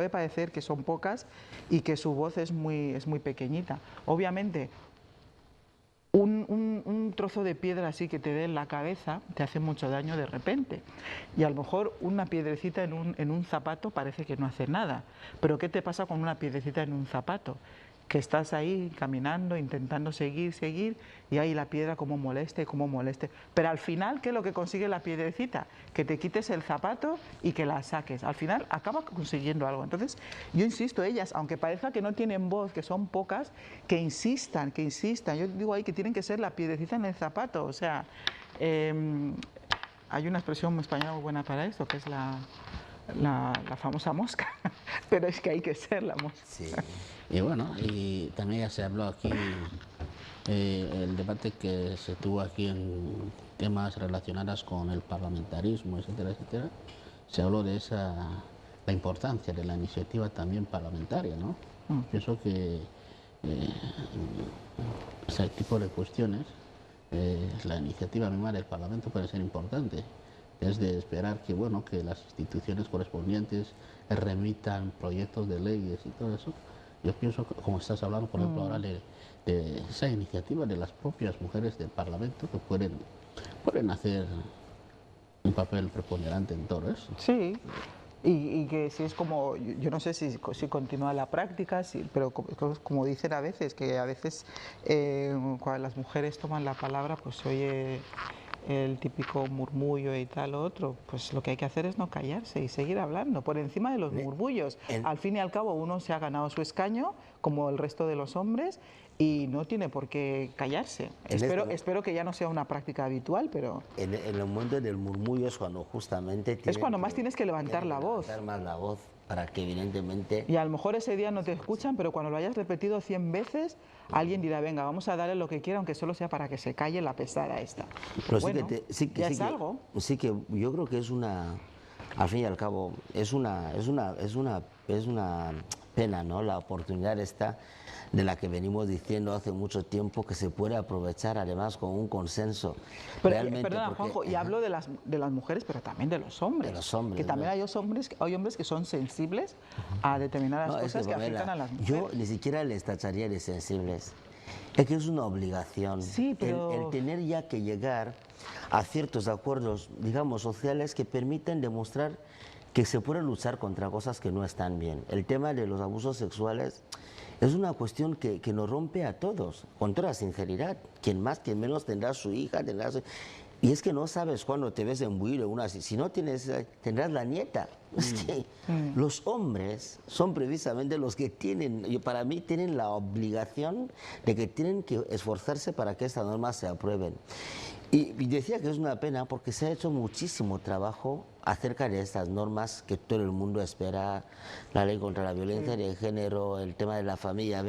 parecer que son pocas y que su voz es muy pequeñita. Obviamente, un trozo de piedra así que te dé en la cabeza te hace mucho daño de repente. Y a lo mejor una piedrecita en un zapato parece que no hace nada. Pero ¿qué te pasa con una piedrecita en un zapato? Que estás ahí caminando, intentando seguir, y ahí la piedra como moleste. Pero al final, ¿qué es lo que consigue la piedrecita? Que te quites el zapato y que la saques. Al final acabas consiguiendo algo. Entonces, yo insisto, ellas, aunque parezca que no tienen voz, que son pocas, que insistan. Yo digo ahí que tienen que ser la piedrecita en el zapato. O sea, hay una expresión española muy buena para esto, que es la famosa mosca, pero es que hay que ser la mosca. Sí. Y bueno, y también ya se habló aquí, el debate que se tuvo aquí en temas relacionados con el parlamentarismo, etcétera, etcétera, se habló de la importancia de la iniciativa también parlamentaria, ¿no? Pienso que ese tipo de cuestiones, la iniciativa misma del Parlamento puede ser importante. Es de esperar que, bueno, que las instituciones correspondientes remitan proyectos de leyes y todo eso. Yo pienso, como estás hablando, por ejemplo, ahora de esa iniciativa de las propias mujeres del Parlamento, que pueden hacer un papel preponderante en todo eso. Sí, y que si es como, yo no sé si continúa la práctica, pero como dicen a veces, que a veces cuando las mujeres toman la palabra, pues oye el típico murmullo y tal o otro, pues lo que hay que hacer es no callarse y seguir hablando por encima de los murmullos. Al fin y al cabo uno se ha ganado su escaño como el resto de los hombres y no tiene por qué callarse. Espero que ya no sea una práctica habitual, pero... En el momento del murmullo es cuando justamente... Es cuando más tienes que levantar la voz. Levantar más la voz para que evidentemente... Y a lo mejor ese día no te escuchan, pero cuando lo hayas repetido 100 veces, alguien dirá, venga, vamos a darle lo que quiera, aunque solo sea para que se calle la pesada esta. Pero bueno, ya es algo. Sí que yo creo que es una... Al fin y al cabo, es una pena, ¿no? La oportunidad esta de la que venimos diciendo hace mucho tiempo que se puede aprovechar además con un consenso. Pero, realmente, perdona, porque, Juanjo, y hablo de las mujeres, pero también de los hombres. De los hombres, que también ¿no? hay hombres que son sensibles a determinadas cosas que afectan a las mujeres. Yo ni siquiera les tacharía de sensibles. Es que es una obligación. Sí, pero... el tener ya que llegar a ciertos acuerdos, digamos, sociales que permiten demostrar que se puede luchar contra cosas que no están bien. El tema de los abusos sexuales es una cuestión que nos rompe a todos, con toda sinceridad. Quien más, quien menos tendrá su hija, tendrá su... Y es que no sabes cuándo te ves embuido en una... Si no tienes, tendrás la nieta. Es que los hombres son precisamente los que tienen, para mí, tienen la obligación de que tienen que esforzarse para que estas normas se aprueben. Y decía que es una pena porque se ha hecho muchísimo trabajo acerca de estas normas que todo el mundo espera, la ley contra la violencia de género, el tema de la familia,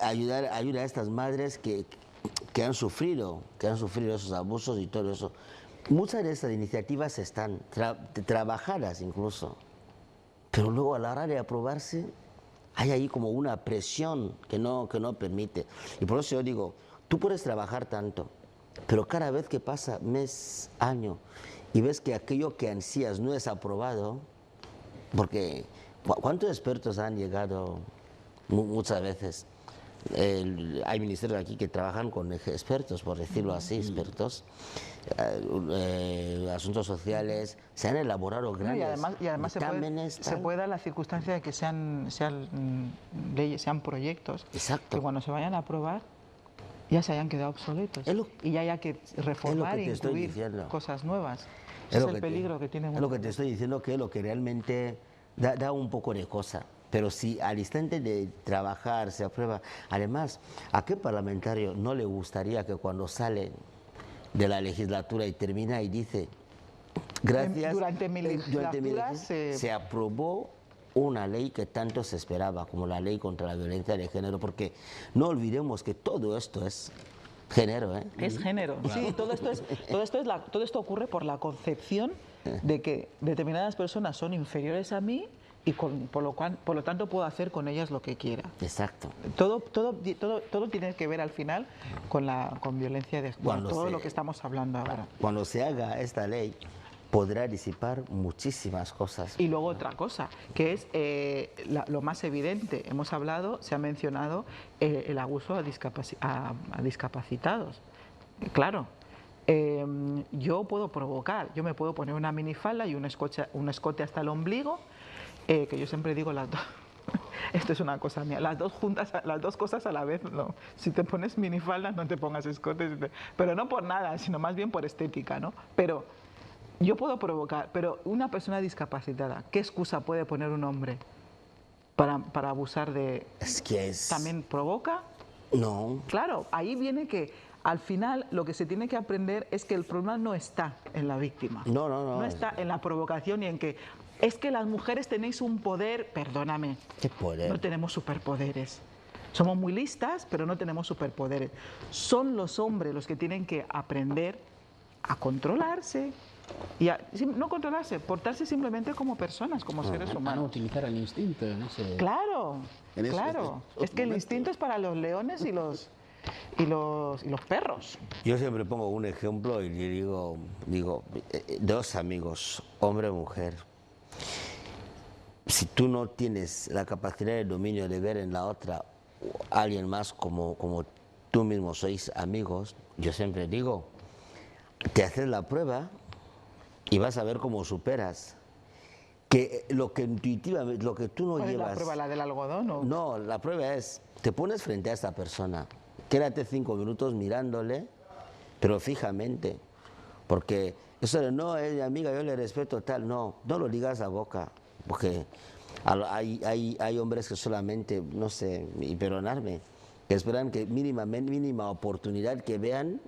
ayudar a estas madres que han sufrido esos abusos y todo eso. Muchas de estas iniciativas están trabajadas incluso, pero luego a la hora de aprobarse hay ahí como una presión que no permite. Y por eso yo digo, tú puedes trabajar tanto, pero cada vez que pasa mes, año, y ves que aquello que ansías no es aprobado, porque ¿cuántos expertos han llegado muchas veces? Hay ministerios aquí que trabajan con expertos, por decirlo así, expertos, asuntos sociales, se han elaborado grandes y además se puede dar la circunstancia de que sean leyes, sean proyectos, exacto, que cuando se vayan a aprobar ya se hayan quedado obsoletos y ya haya que reformar e incluir cosas nuevas. Es el peligro que tiene. Es lo que te estoy diciendo, que es lo que realmente da un poco de cosa. Pero si al instante de trabajar se aprueba, además, ¿a qué parlamentario no le gustaría que cuando sale de la legislatura y termina y dice, gracias, durante mi legislatura se aprobó una ley que tanto se esperaba, como la ley contra la violencia de género? Porque no olvidemos que todo esto es género, ¿eh? Es género, sí, todo esto ocurre por la concepción de que determinadas personas son inferiores a mí y por lo tanto puedo hacer con ellas lo que quiera. Exacto. Todo tiene que ver al final con violencia de género, todo lo que estamos hablando ahora. Cuando se haga esta ley podrá disipar muchísimas cosas. Y luego otra cosa, que es lo más evidente, se ha mencionado el abuso a discapacitados. Claro, yo puedo provocar, yo me puedo poner una minifalda y un escote hasta el ombligo, que yo siempre digo las dos. Esto es una cosa mía, las dos cosas a la vez, no. Si te pones minifalda no te pongas escotes, pero no por nada, sino más bien por estética, ¿no? Pero yo puedo provocar, pero una persona discapacitada, ¿qué excusa puede poner un hombre para abusar de...? ¿También provoca? No. Claro, ahí viene que al final lo que se tiene que aprender es que el problema no está en la víctima. No. No está en la provocación y en que es que las mujeres tenéis un poder, perdóname. ¿Qué poder? No tenemos superpoderes. Somos muy listas, pero no tenemos superpoderes. Son los hombres los que tienen que aprender a controlarse. Y no controlarse, portarse simplemente como personas, como seres humanos. No utilizar el instinto en ese... Claro. Es que el instinto es para los leones y los perros. Yo siempre pongo un ejemplo y digo, dos amigos, hombre y mujer. Si tú no tienes la capacidad de dominio de ver en la otra a alguien más como tú mismo sois amigos, yo siempre digo, te haces la prueba y vas a ver cómo superas. Que lo que intuitivamente, lo que tú no ¿Cuál llevas... es la prueba, la del algodón? ¿O? No, la prueba es, te pones frente a esta persona, quédate 5 minutos mirándole, pero fijamente, porque eso de no, es mi amiga, yo le respeto tal, no lo digas a boca, porque hay hombres que solamente, no sé, y perdonarme, que esperan que mínima oportunidad que vean,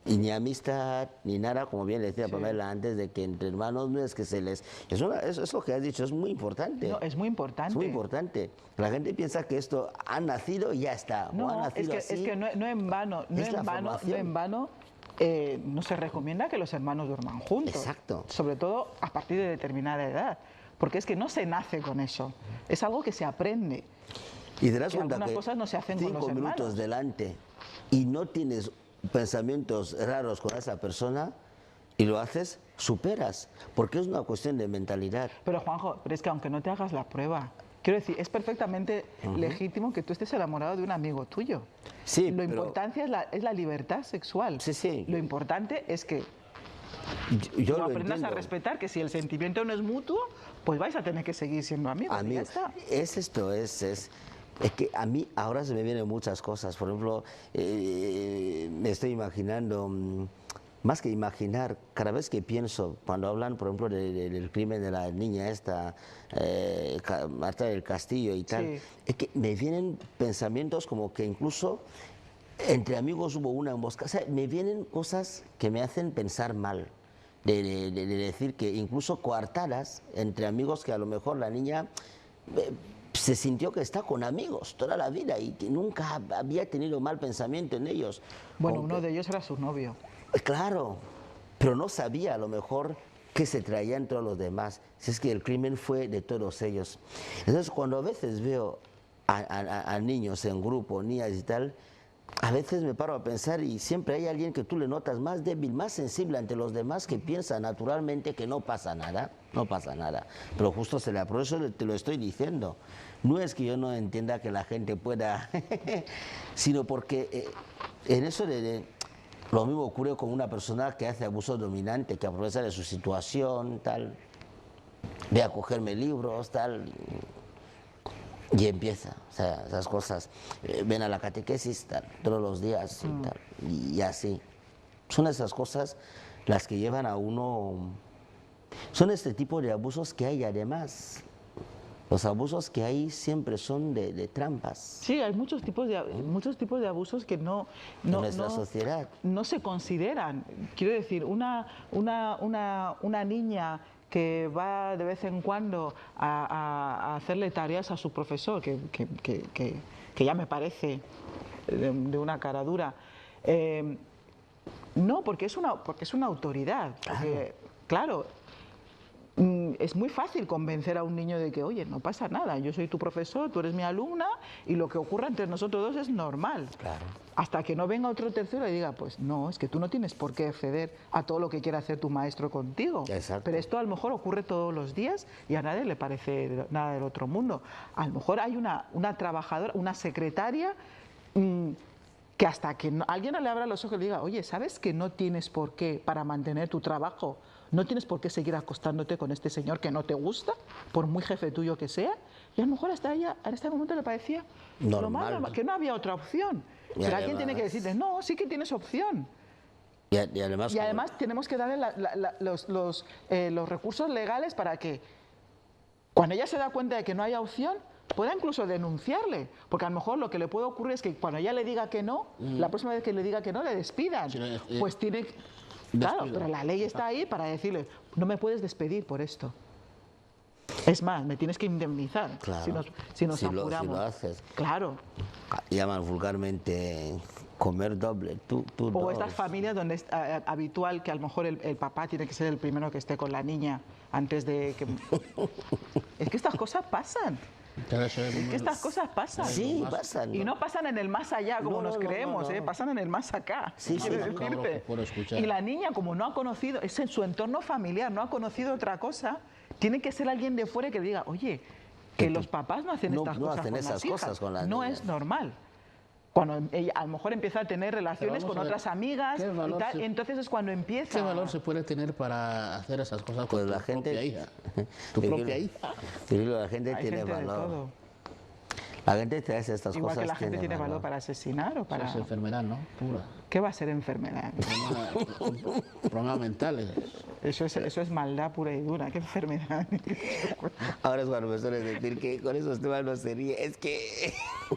y ni amistad, ni nada, como bien decía Pamela antes, de que entre hermanos no es que se les... Es lo que has dicho, es muy importante. No, es muy importante. Es muy importante. La gente piensa que esto ha nacido y ya está. No, o ha nacido es que no en vano, no se recomienda que los hermanos duerman juntos. Exacto. Sobre todo a partir de determinada edad. Porque es que no se nace con eso. Es algo que se aprende. Y te das que cuenta algunas que cosas no se hacen con los 5 minutos hermanos. delante y no tienes pensamientos raros con esa persona y lo haces, superas, porque es una cuestión de mentalidad. Pero Juanjo, pero es que aunque no te hagas la prueba, quiero decir, es perfectamente legítimo que tú estés enamorado de un amigo tuyo. Sí, Lo pero importante es la libertad sexual. Sí, sí. Lo importante es que yo lo lo aprendas entiendo. a respetar, que si el sentimiento no es mutuo, pues vais a tener que seguir siendo amigos. Y ya está. Es que a mí ahora se me vienen muchas cosas. Por ejemplo, me estoy imaginando, más que imaginar, cada vez que pienso, cuando hablan, por ejemplo, del crimen de la niña esta, Marta del Castillo y tal, Sí. es que me vienen pensamientos como que incluso entre amigos hubo una emboscada. O sea, me vienen cosas que me hacen pensar mal. De decir que incluso coartadas entre amigos, que a lo mejor la niña se sintió que está con amigos toda la vida y que nunca había tenido mal pensamiento en ellos. Bueno, Aunque, uno de ellos era su novio. claro, pero no sabía a lo mejor qué se traía entre los demás. Si es que el crimen fue de todos ellos. Entonces, cuando a veces veo a niños en grupo, niñas y tal, a veces me paro a pensar y siempre hay alguien que tú le notas más débil, más sensible ante los demás, que piensa naturalmente que no pasa nada, no pasa nada. Pero justo por eso te lo estoy diciendo. No es que yo no entienda que la gente pueda, sino porque en eso lo mismo ocurre con una persona que hace abuso dominante, que aprovecha de su situación, tal, ve a cogerme libros, tal... Y empieza, o sea, esas cosas, ven a la catequesis tal, todos los días y tal, y así. Son esas cosas las que llevan a uno, son este tipo de abusos que hay además. Los abusos que hay siempre son de trampas. Sí, hay muchos tipos de abusos que En nuestra sociedad. no se consideran. Quiero decir, una niña que va de vez en cuando a hacerle tareas a su profesor, que ya me parece de una cara dura. No, porque es una autoridad. Porque, claro, es muy fácil convencer a un niño de que, oye, no pasa nada, yo soy tu profesor, tú eres mi alumna y lo que ocurra entre nosotros dos es normal. Claro. Hasta que no venga otro tercero y diga, pues no, es que tú no tienes por qué ceder a todo lo que quiera hacer tu maestro contigo. Exacto. Pero esto a lo mejor ocurre todos los días y a nadie le parece nada del otro mundo. A lo mejor hay una trabajadora, una secretaria, que hasta que alguien no le abra los ojos y le diga, oye, ¿sabes que no tienes por qué, para mantener tu trabajo, no tienes por qué seguir acostándote con este señor que no te gusta, por muy jefe tuyo que sea? Y a lo mejor hasta ella, en este momento le parecía lo más normal, que no había otra opción. Y Pero además, alguien tiene que decirle, no, sí que tienes opción. Y además, Y además tenemos que darle los recursos legales para que, cuando ella se da cuenta de que no haya opción, pueda incluso denunciarle. Porque a lo mejor lo que le puede ocurrir es que cuando ella le diga que no, la próxima vez que le diga que no, le despidan. Sí, Pues tiene... Claro, pero la ley está ahí para decirle, no me puedes despedir por esto. Es más, me tienes que indemnizar, claro, si nos si apuramos. lo haces. Claro. Llaman vulgarmente comer doble, tú O dos. estas familias donde es habitual que a lo mejor el papá tiene que ser el primero que esté con la niña antes de que... Es que estas cosas pasan. Es que estas cosas pasan. Sí, pasan. Y no pasan en el más allá como No, nos no, creemos, no, no. pasan en el más acá. Sí, quiero sí. decirte. Cabro que puedo escuchar. Y la niña, como no ha conocido, es en su entorno familiar, no ha conocido otra cosa, tiene que ser alguien de fuera que diga, oye, que los papás no hacen estas cosas hacen con esas las hijas. cosas con las No niñas. es normal. Cuando ella a lo mejor empieza a tener relaciones vamos con a ver, otras amigas ¿qué y valor tal, se- entonces es cuando empieza. ¿Qué valor se puede tener para hacer esas cosas con Pues tu la gente- propia hija? Tu propia hija. Pero la gente Hay tiene gente de valor. todo. La gente te hace estas Igual cosas. que la gente tiene valor para asesinar o Eso para... es enfermedad, ¿no? Pura. ¿Qué va a ser enfermedad? Problemas mentales. Eso es maldad pura y dura. ¿Qué enfermedad? Ahora es cuando me suele decir que con esos temas no se ríe. Es que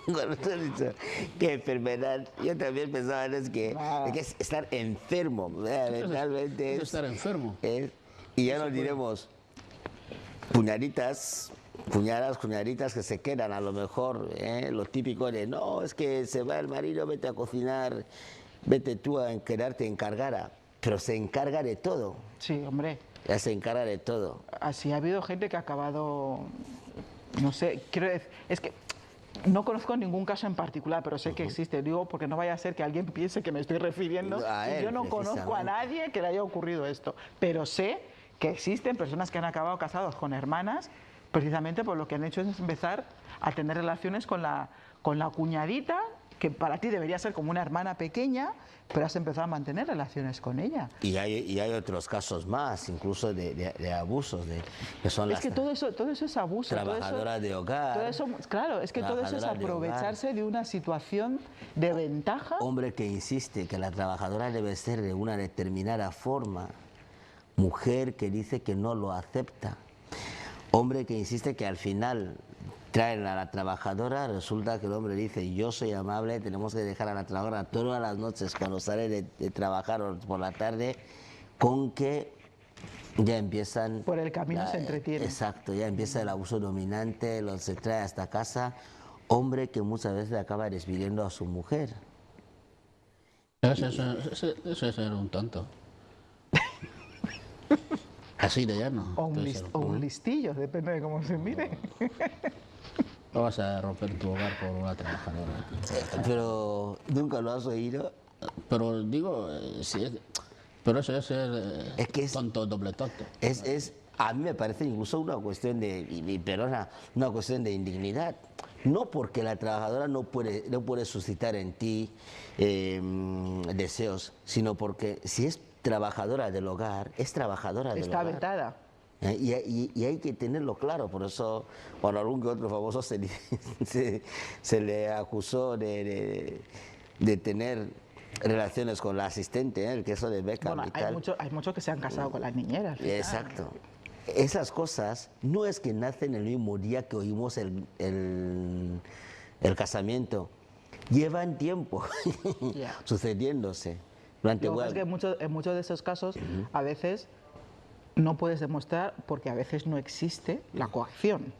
cuando tú has dicho que enfermedad, yo también pensaba es que es estar enfermo. Mentalmente Es estar enfermo. Y ya nos diremos puñaditas que se quedan a lo mejor, lo típico de no, es que se va el marido, vete a cocinar, vete tú a quedarte encargada, pero se encarga de todo. Sí, hombre. Ya se encarga de todo. Así ha habido gente que ha acabado, no sé, quiero decir, es que no conozco ningún caso en particular, pero sé que existe. Digo, porque no vaya a ser que alguien piense que me estoy refiriendo. A él, yo no conozco a nadie que le haya ocurrido esto, pero sé que existen personas que han acabado casados con hermanas, precisamente por lo que han hecho es empezar a tener relaciones con la cuñadita, que para ti debería ser como una hermana pequeña, pero has empezado a mantener relaciones con ella. Y hay otros casos más, incluso de abusos, que son las todo eso es abuso. trabajadoras de hogar. Todo eso, claro, es que todo eso es aprovecharse de una situación de ventaja. Hombre que insiste que la trabajadora debe ser de una determinada forma, mujer que dice que no lo acepta, hombre que insiste que al final traen a la trabajadora, resulta que el hombre dice yo soy amable, tenemos que dejar a la trabajadora todas las noches cuando sale de trabajar o por la tarde, con que ya empiezan... Por el camino se entretienen. Exacto, ya empieza el abuso dominante, se trae hasta casa, hombre que muchas veces acaba despidiendo a su mujer. Eso es ser un tonto. Así de llano. O un listillo, depende de cómo se mire. No vas a romper tu hogar por una trabajadora. Pero nunca lo has oído. Pero digo, pero eso es ser tonto, doble tonto. A mí me parece incluso una cuestión una cuestión de indignidad. No porque la trabajadora no puede suscitar en ti deseos, sino porque si es trabajadora del hogar, es trabajadora del hogar. Está vetada. Y hay que tenerlo claro, por eso cuando algún que otro famoso se le acusó de tener relaciones con la asistente, el caso de Beckham. Bueno, y tal. hay muchos que se han casado con las niñeras. Exacto. Esas cosas no es que nacen el mismo día que oímos el casamiento, llevan tiempo sucediéndose. Lo que pasa es que en muchos de esos casos a veces no puedes demostrar porque a veces no existe la coacción.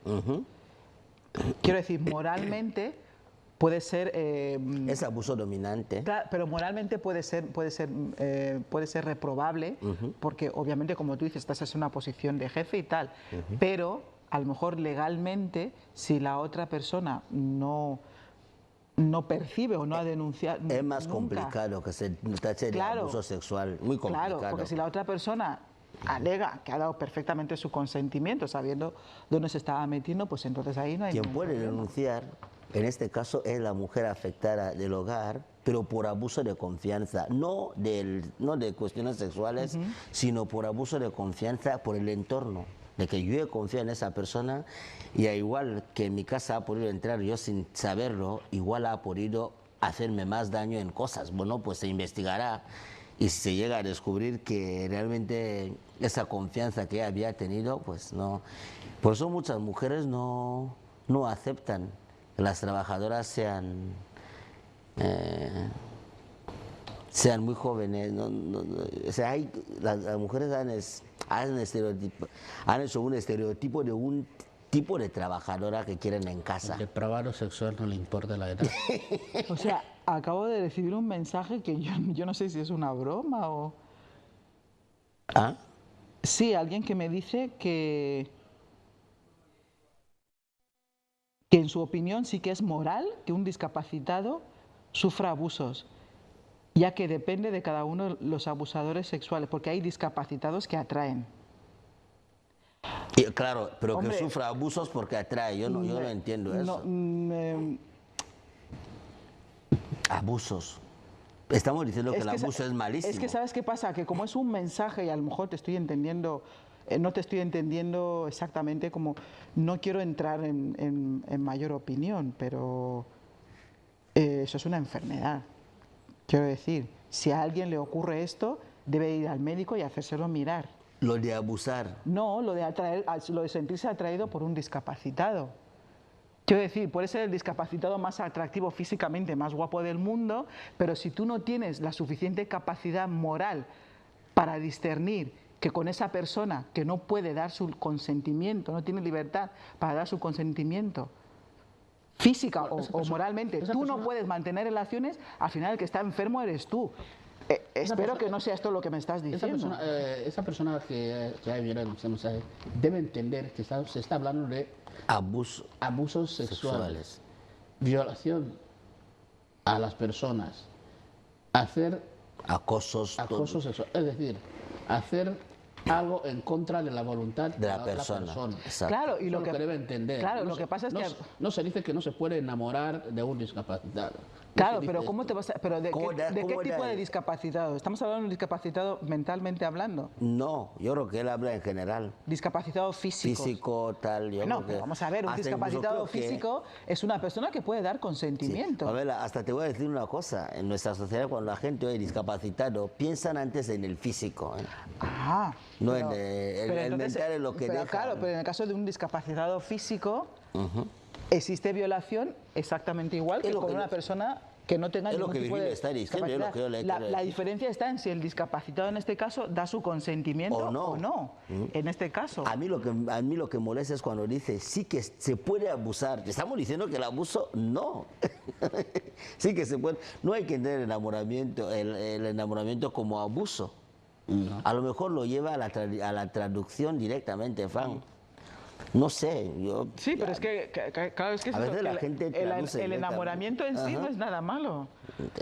Quiero decir, moralmente puede ser... es abuso dominante. Claro, pero moralmente puede ser reprobable porque obviamente, como tú dices, estás en una posición de jefe y tal, pero a lo mejor legalmente, si la otra persona no percibe o no ha denunciado. Es más complicado que se tache de abuso sexual, muy complicado. Claro, porque si la otra persona alega que ha dado perfectamente su consentimiento, sabiendo dónde se estaba metiendo, pues entonces ahí no hay quien ningún puede problema. denunciar, en este caso, es la mujer afectada del hogar, pero por abuso de confianza, no de cuestiones sexuales, sino por abuso de confianza por el entorno. De que yo he confiado en esa persona y a igual que en mi casa ha podido entrar yo sin saberlo, igual ha podido hacerme más daño en cosas. Bueno, pues se investigará y si se llega a descubrir que realmente esa confianza que había tenido, pues no. Por eso muchas mujeres no aceptan que las trabajadoras sean muy jóvenes. O sea, las mujeres han hecho un estereotipo de un tipo de trabajadora que quieren en casa. El depravado sexual no le importa la edad. O sea, acabo de recibir un mensaje que yo no sé si es una broma o... ¿Ah? Sí, alguien que me dice que en su opinión sí que es moral que un discapacitado sufra abusos, ya que depende de cada uno los abusadores sexuales, porque hay discapacitados que atraen. Y, claro, pero Hombre, que sufra abusos porque atrae, yo no entiendo eso. Abusos. Estamos diciendo que el abuso es malísimo. Es que ¿sabes qué pasa? Que como es un mensaje y a lo mejor te estoy entendiendo no te estoy entendiendo exactamente, como no quiero entrar en mayor opinión, pero eso es una enfermedad. Quiero decir, si a alguien le ocurre esto, debe ir al médico y hacérselo mirar. Lo de abusar. No, lo de sentirse atraído por un discapacitado. Quiero decir, puede ser el discapacitado más atractivo físicamente, más guapo del mundo, pero si tú no tienes la suficiente capacidad moral para discernir que con esa persona que no puede dar su consentimiento, no tiene libertad para dar su consentimiento, física o moralmente, tú no puedes mantener relaciones, al final el que está enfermo eres tú. Espero que no sea esto lo que me estás diciendo. Esa persona que ha enviado este mensaje debe entender que se está hablando de abusos sexuales, violación a las personas, hacer acoso sexual, es decir, hacer algo en contra de la voluntad de la persona. Claro, y lo que debe entender. Claro, lo que pasa es que no se dice que no se puede enamorar de un discapacitado. Claro, pero ¿cómo te vas a, pero ¿de qué tipo de discapacitado? ¿Estamos hablando de un discapacitado mentalmente hablando? No, yo creo que él habla en general. Discapacitado físico. Físico, tal, yo creo que... pero vamos a ver, un discapacitado físico es una persona que puede dar consentimiento. Sí. A ver, hasta te voy a decir una cosa. En nuestra sociedad, cuando la gente oye discapacitado, piensan antes en el físico. No, pero, el mental es lo que deja. Claro, pero en el caso de un discapacitado físico, existe violación exactamente igual que con una persona que no tenga ningún tipo de discapacidad. La diferencia está en si el discapacitado en este caso da su consentimiento o no. En este caso. A mí lo que molesta es cuando dice sí que se puede abusar. Estamos diciendo que el abuso no. Sí que se puede. No hay que entender el enamoramiento como abuso. A lo mejor lo lleva a la traducción directamente, Fran. No sé, yo... Sí, pero es que, claro, es que, a veces la gente el enamoramiento en sí no es nada malo.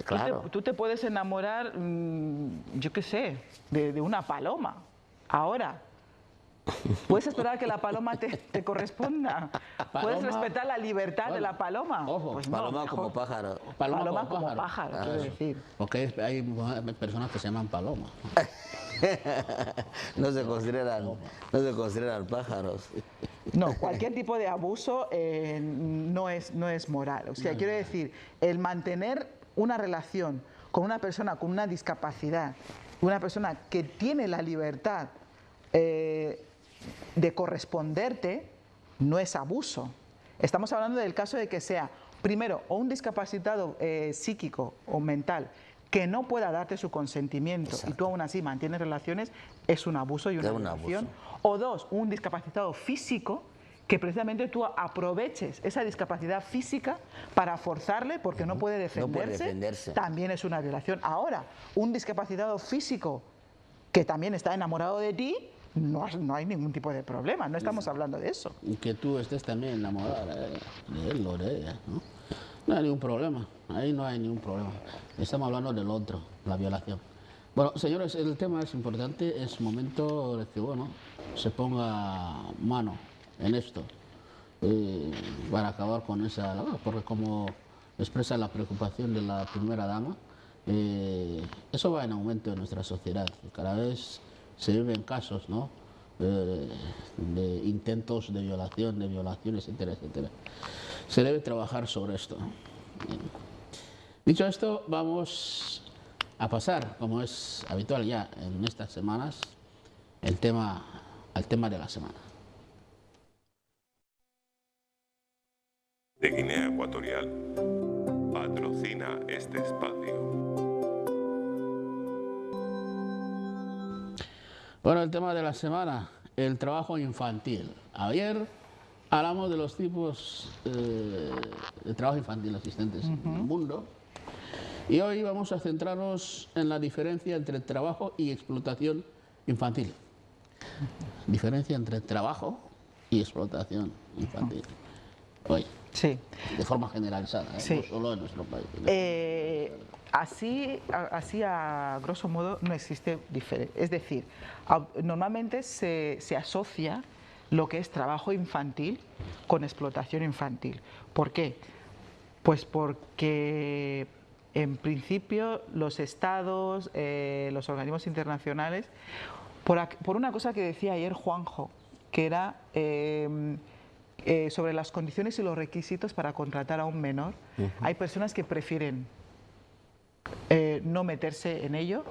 Claro. Tú te puedes enamorar, yo qué sé, de una paloma. Ahora, ¿puedes esperar que la paloma te corresponda? ¿Puedes respetar la libertad de la paloma? Ojo, pues paloma como pájaro. Paloma como pájaro, quiero decir. Porque hay personas que se llaman paloma. No se consideran pájaros. No, cualquier tipo de abuso no es moral. O sea, quiero decir, el mantener una relación con una persona con una discapacidad, una persona que tiene la libertad de corresponderte, no es abuso. Estamos hablando del caso de que sea, primero, o un discapacitado psíquico o mental que no pueda darte su consentimiento. Exacto. Y tú aún así mantienes relaciones, es un abuso y una violación. O dos, un discapacitado físico que precisamente tú aproveches esa discapacidad física para forzarle porque no puede defenderse, también es una violación. Ahora, un discapacitado físico que también está enamorado de ti, no hay ningún tipo de problema, no estamos hablando de eso. Y que tú estés también enamorada de él o de ella, ¿no? No hay ningún problema, ahí no hay ningún problema. Estamos hablando del otro, la violación. Bueno, señores, el tema es importante, es momento de que, bueno, se ponga mano en esto para acabar con esa, porque como expresa la preocupación de la primera dama, eso va en aumento en nuestra sociedad. Cada vez se viven casos, ¿no?, de intentos de violación, de violaciones, etcétera, etcétera. Se debe trabajar sobre esto. Bien. Dicho esto, vamos a pasar, como es habitual ya en estas semanas, al tema de la semana. De Guinea Ecuatorial patrocina este espacio. Bueno, el tema de la semana, el trabajo infantil. Ayer hablamos de los tipos de trabajo infantil existentes en el mundo y hoy vamos a centrarnos en la diferencia entre trabajo y explotación infantil. Diferencia entre trabajo y explotación infantil. Hoy. Sí. De forma generalizada, sí. No solo en nuestro país. Así a grosso modo no existe diferencia. Es decir, normalmente se asocia lo que es trabajo infantil con explotación infantil. ¿Por qué? Pues porque en principio los estados, los organismos internacionales por una cosa que decía ayer Juanjo, que era sobre las condiciones y los requisitos para contratar a un menor. Hay personas que prefieren no meterse en ello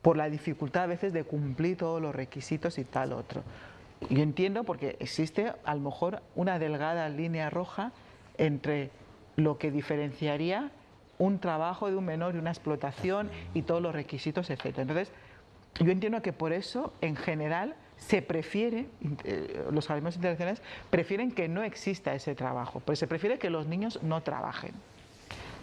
por la dificultad a veces de cumplir todos los requisitos y tal otro. Yo entiendo, porque existe a lo mejor una delgada línea roja entre lo que diferenciaría un trabajo de un menor y una explotación y todos los requisitos, etc. Entonces, yo entiendo que por eso, en general, se prefiere, los organismos internacionales prefieren que no exista ese trabajo, porque se prefiere que los niños no trabajen.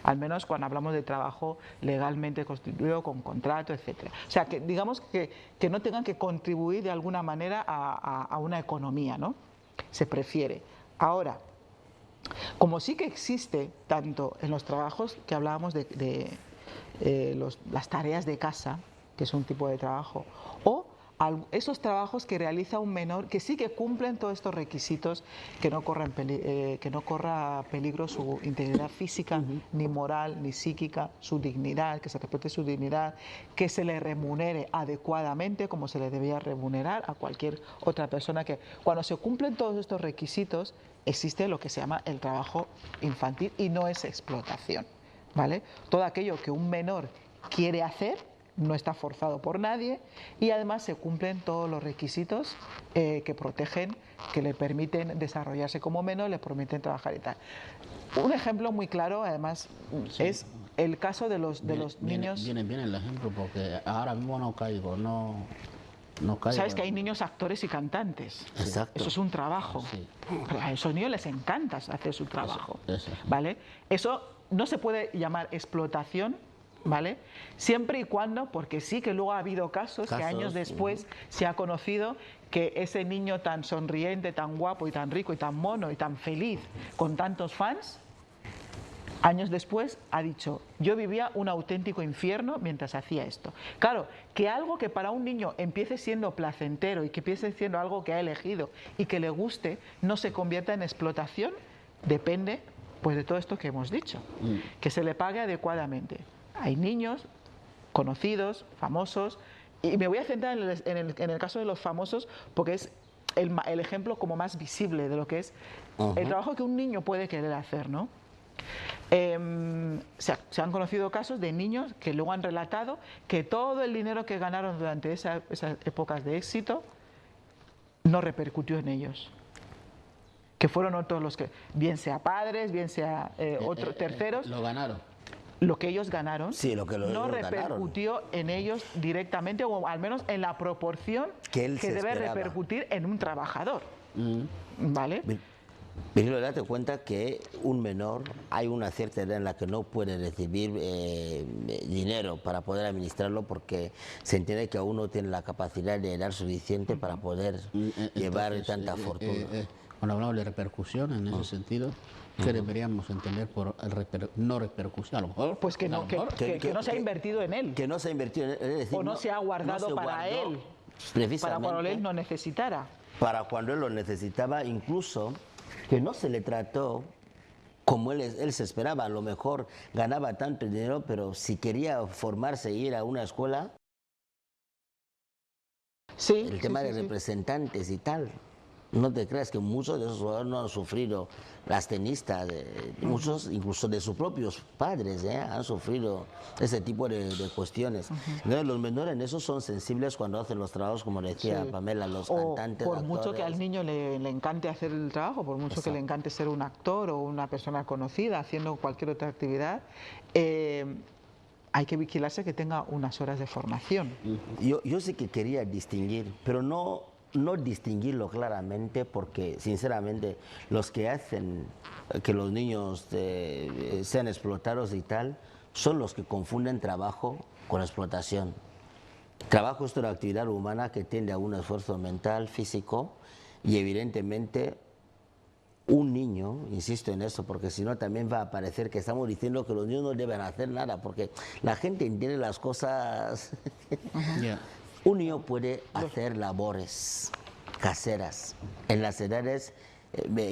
Al menos cuando hablamos de trabajo legalmente constituido, con contrato, etc. O sea, que digamos que no tengan que contribuir de alguna manera a una economía, ¿no? Se prefiere. Ahora, como sí que existe, tanto en los trabajos que hablábamos de las tareas de casa, que es un tipo de trabajo, o esos trabajos que realiza un menor que sí que cumplen todos estos requisitos, que no corra peligro su integridad física, ni moral, ni psíquica, su dignidad, que se respete su dignidad, que se le remunere adecuadamente como se le debía remunerar a cualquier otra persona. Que cuando se cumplen todos estos requisitos existe lo que se llama el trabajo infantil y no es explotación, ¿vale? Todo aquello que un menor quiere hacer no está forzado por nadie y además se cumplen todos los requisitos que protegen, que le permiten desarrollarse como menor, le permiten trabajar y tal. Un ejemplo muy claro, además, es el caso de los niños... Viene bien el ejemplo, porque ahora mismo no caigo. Sabes que hay niños actores y cantantes. Exacto. Eso es un trabajo. Sí. A esos niños les encanta hacer su trabajo. Eso. ¿Vale? Eso no se puede llamar explotación, ¿vale? Siempre y cuando, porque sí que luego ha habido casos que años después se ha conocido que ese niño tan sonriente, tan guapo y tan rico y tan mono y tan feliz, con tantos fans, años después ha dicho: yo vivía un auténtico infierno mientras hacía esto. Claro, que algo que para un niño empiece siendo placentero y que empiece siendo algo que ha elegido y que le guste, no se convierta en explotación, depende pues de todo esto que hemos dicho, que se le pague adecuadamente. Hay niños conocidos, famosos, y me voy a centrar en el caso de los famosos porque es el ejemplo como más visible de lo que es el trabajo que un niño puede querer hacer, ¿no? Se han conocido casos de niños que luego han relatado que todo el dinero que ganaron durante esas épocas de éxito no repercutió en ellos, que fueron otros los que, bien sea padres, bien sea terceros, lo ganaron. Lo que ellos ganaron no repercutió en ellos directamente, o al menos en la proporción que debe repercutir en un trabajador. ¿Vale? Virgilio, date cuenta que un menor, hay una cierta edad en la que no puede recibir dinero para poder administrarlo, porque se entiende que aún no tiene la capacidad de dar suficiente para poder llevar tanta fortuna. Cuando hablamos de repercusión en ese sentido, ¿qué deberíamos entender por no repercusión? A lo mejor, pues que no se ha invertido en él. Que no se ha invertido en él. Es decir, o no se ha guardado para él. Para cuando él no necesitara. Para cuando él lo necesitaba, incluso que no se le trató como él se esperaba. A lo mejor ganaba tanto dinero, pero si quería formarse e ir a una escuela, el tema de representantes y tal. No te creas que muchos de esos jugadores no han sufrido, las tenistas, muchos incluso de sus propios padres han sufrido ese tipo de cuestiones. Entonces los menores en eso son sensibles cuando hacen los trabajos, como decía Pamela, los cantantes. Por mucho que al niño le encante hacer el trabajo, por mucho que le encante ser un actor o una persona conocida haciendo cualquier otra actividad, hay que vigilarse que tenga unas horas de formación. Yo sí que quería distinguir, pero no distinguirlo claramente, porque sinceramente los que hacen que los niños sean explotados y tal son los que confunden trabajo con explotación. Trabajo es una actividad humana que tiende a un esfuerzo mental, físico, y evidentemente un niño, insisto en eso, porque si no también va a parecer que estamos diciendo que los niños no deben hacer nada, porque la gente entiende las cosas. Un niño puede hacer labores caseras en las edades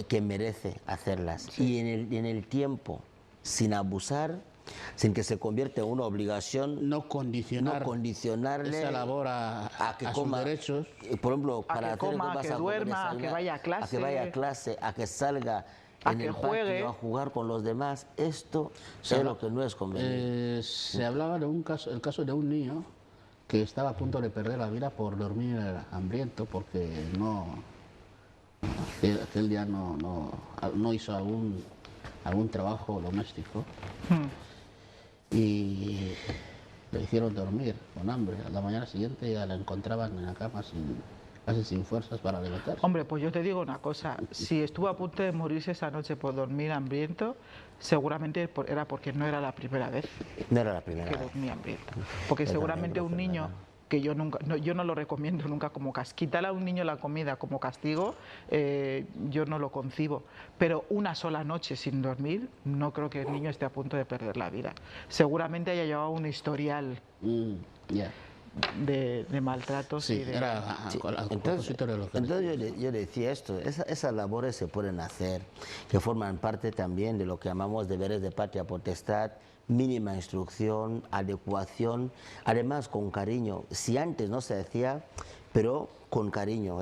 que merece hacerlas, y en el tiempo, sin abusar sin que se convierta en una obligación, no condicionarle esa labor a que sus coma derechos. Por ejemplo, A para que hacer coma, a vas que a duerma, a que desayunar, vaya a clase. a que vaya a clase, a que salga A en que el juegue. patio a jugar con los demás. Esto Se es habla- lo que no es conveniente. Se hablaba de el caso de un niño que estaba a punto de perder la vida por dormir hambriento porque aquel día no hizo algún trabajo doméstico y le hicieron dormir con hambre. A la mañana siguiente ya la encontraban en la cama casi sin fuerzas para levantarse. Hombre, pues yo te digo una cosa, si estuvo a punto de morirse esa noche por dormir hambriento, seguramente era porque no era la primera vez No era la primera que vez. dormía hambriento. Porque Yo seguramente también un creo que niño, que yo no lo recomiendo nunca como quitarle a un niño la comida como castigo, yo no lo concibo. Pero una sola noche sin dormir, no creo que el niño esté a punto de perder la vida. Seguramente haya llevado un historial Ya. de maltratos Sí, y de... era a propósito de lo que Entonces yo decía esto, esas labores se pueden hacer, que forman parte también de lo que llamamos deberes de patria potestad, mínima instrucción, adecuación, además con cariño. Si antes no se hacía, pero con cariño,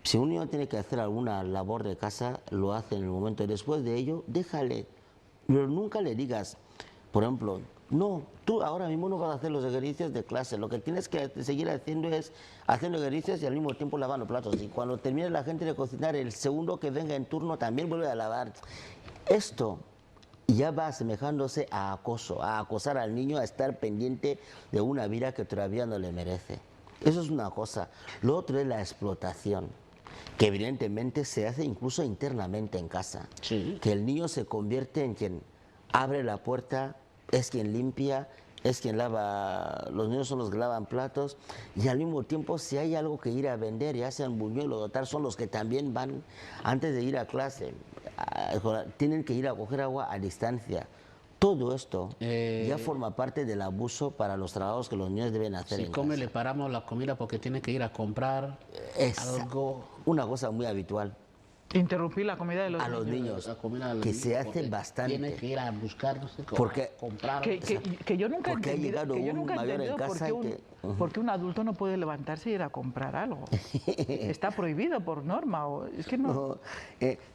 si un niño tiene que hacer alguna labor de casa, lo hace en el momento y después de ello, déjale, pero nunca le digas, por ejemplo, no, tú ahora mismo no vas a hacer los ejercicios de clase, lo que tienes que seguir haciendo es haciendo ejercicios y al mismo tiempo lavando platos. Y cuando termine la gente de cocinar, el segundo que venga en turno también vuelve a lavar. Esto ya va asemejándose a acoso, a acosar al niño a estar pendiente de una vida que todavía no le merece. Eso es una cosa. Lo otro es la explotación, que evidentemente se hace incluso internamente en casa. Sí. Que el niño se convierte en quien abre la puerta, es quien limpia, es quien lava, los niños son los que lavan platos, y al mismo tiempo si hay algo que ir a vender, ya sean buñuelos o tal, son los que también van antes de ir a clase, tienen que ir a coger agua a distancia. Todo esto ya forma parte del abuso para los trabajos que los niños deben hacer Si en come, casa. le paramos la comida porque tiene que ir a comprar algo. Una cosa muy habitual Interrumpir la comida de los a los niños, La comida del que niño, se hace porque bastante. Tiene que ir a buscar, no sé cómo, Porque- comprar. Que yo nunca he Porque ha entendido, llegado que yo un nunca he mayor en entendido casa por qué un adulto no puede levantarse y ir a comprar algo. Está prohibido por norma. Es que no. No,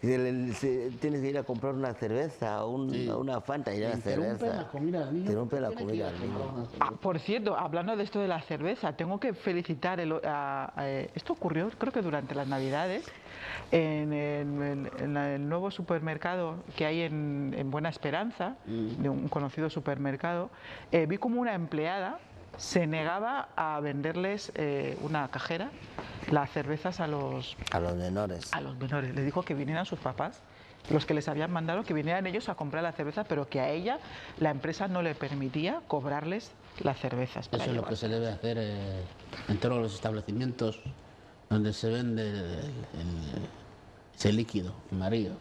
tienes que ir a comprar una cerveza o una Fanta y la Interrumpe cerveza. la comida del niño. Interrumpe la porque tiene que ir comida a del comprar niño. una cerveza. Por cierto, hablando de esto de la cerveza, tengo que felicitar. Esto ocurrió, creo que durante las Navidades, en el nuevo supermercado que hay en Buena Esperanza, de un conocido supermercado, vi como una empleada se negaba a venderles una cajera las cervezas a los menores. menores. Les dijo que vinieran sus papás, los que les habían mandado, que vinieran ellos a comprar la cerveza, pero que a ella la empresa no le permitía cobrarles las cervezas. para Eso es lo que llevarse. se debe hacer en todos los establecimientos donde se vende ese líquido amarillo,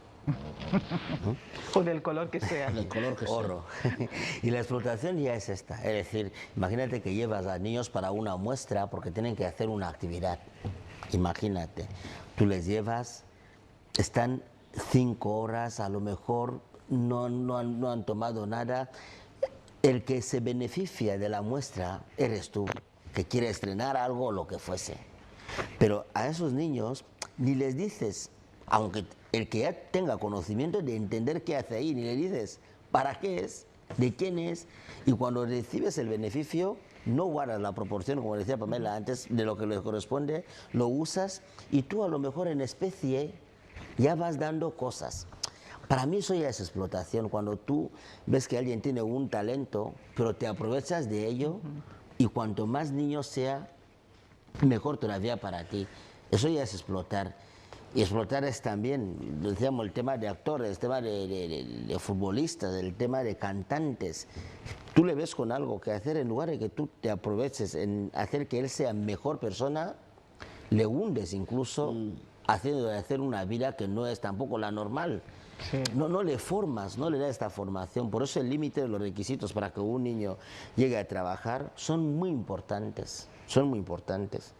O del color que sea. del color que sea. Oro. Y la explotación ya es esta. Es decir, imagínate que llevas a niños para una muestra porque tienen que hacer una actividad. Imagínate, tú les llevas, están 5 horas, a lo mejor no han tomado nada. El que se beneficia de la muestra eres tú, que quiere estrenar algo o lo que fuese. Pero a esos niños ni les dices, aunque el que ya tenga conocimiento de entender qué hace ahí, ni le dices para qué es, de quién es, y cuando recibes el beneficio, no guardas la proporción, como decía Pamela antes, de lo que le corresponde, lo usas y tú a lo mejor en especie ya vas dando cosas. Para mí eso ya es explotación, cuando tú ves que alguien tiene un talento, pero te aprovechas de ello y cuanto más niño sea, mejor todavía para ti. Eso ya es explotar. Y explotar es también, decíamos, el tema de actores, el tema de futbolistas, el tema de cantantes. Tú le ves con algo que hacer, en lugar de que tú te aproveches en hacer que él sea mejor persona, le hundes incluso haciendo de hacer una vida que no es tampoco la normal. Sí. No le formas, no le das esta formación. Por eso el límite de los requisitos para que un niño llegue a trabajar son muy importantes. Son muy importantes.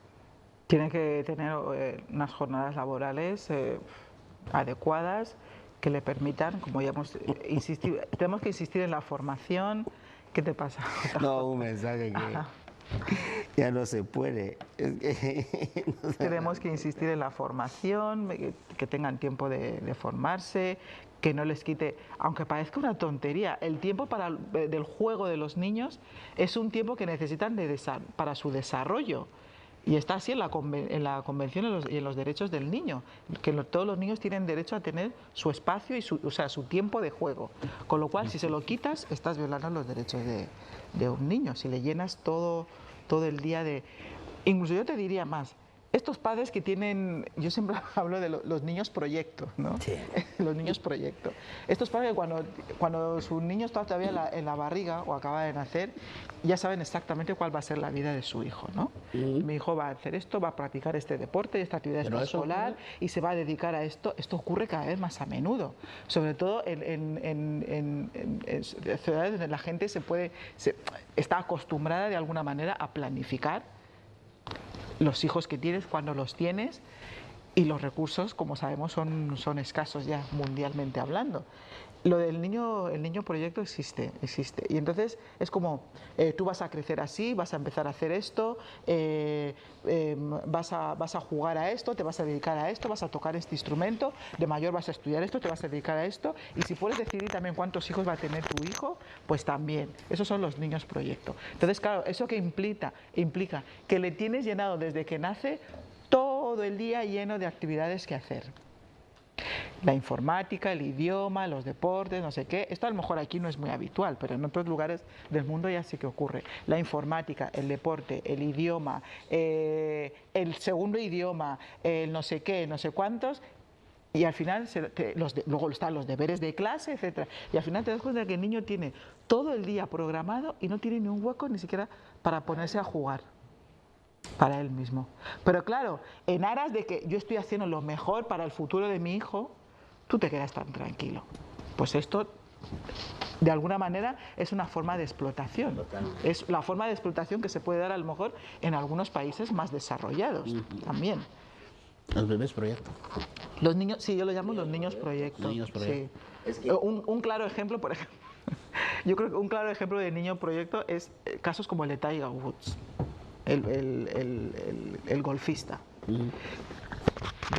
Tienen que tener unas jornadas laborales adecuadas que le permitan, como ya hemos insistido, tenemos que insistir en la formación. ¿Qué te pasa? No, un mensaje que ya no se puede. Tenemos que insistir en la formación, que tengan tiempo de formarse, que no les quite, aunque parezca una tontería, el tiempo del juego de los niños es un tiempo que necesitan para su desarrollo. Y está así en la Convención y en los derechos del niño, que todos los niños tienen derecho a tener su espacio y su tiempo de juego. Con lo cual, si se lo quitas, estás violando los derechos de un niño. Si le llenas todo el día de... Incluso yo te diría más, estos padres que tienen, yo siempre hablo de los niños proyecto, ¿no? Sí. Los niños proyecto. Estos padres que cuando su niño está todavía en la barriga o acaba de nacer, ya saben exactamente cuál va a ser la vida de su hijo, ¿no? Mi hijo va a hacer esto, va a practicar este deporte, esta actividad extraescolar y se va a dedicar a esto. Esto ocurre cada vez más a menudo, sobre todo en ciudades donde la gente está acostumbrada de alguna manera a planificar los hijos que tienes, cuando los tienes, y los recursos, como sabemos, son escasos ya mundialmente hablando. Lo del el niño proyecto existe. Y entonces es como, tú vas a crecer así, vas a empezar a hacer esto, vas a jugar a esto, te vas a dedicar a esto, vas a tocar este instrumento, de mayor vas a estudiar esto, te vas a dedicar a esto, y si puedes decidir también cuántos hijos va a tener tu hijo, pues también. Esos son los niños proyecto. Entonces, claro, eso que implica que le tienes llenado desde que nace todo el día lleno de actividades que hacer. La informática, el idioma, los deportes, no sé qué. Esto a lo mejor aquí no es muy habitual, pero en otros lugares del mundo ya sí que ocurre. La informática, el deporte, el idioma, el segundo idioma, el no sé qué, no sé cuántos. Y al final, luego están los deberes de clase, etcétera. Y al final te das cuenta que el niño tiene todo el día programado y no tiene ni un hueco ni siquiera para ponerse a jugar para él mismo. Pero claro, en aras de que yo estoy haciendo lo mejor para el futuro de mi hijo, tú te quedas tan tranquilo. Pues esto, de alguna manera, es una forma de explotación. Totalmente. Es la forma de explotación que se puede dar a lo mejor en algunos países más desarrollados también. Los bebés proyecto. Los niños, sí, yo lo llamo los niños proyecto. Niños proyecto. Sí. Es que... un claro ejemplo, por ejemplo, yo creo que un claro ejemplo de niño proyecto es casos como el de Tiger Woods. El golfista.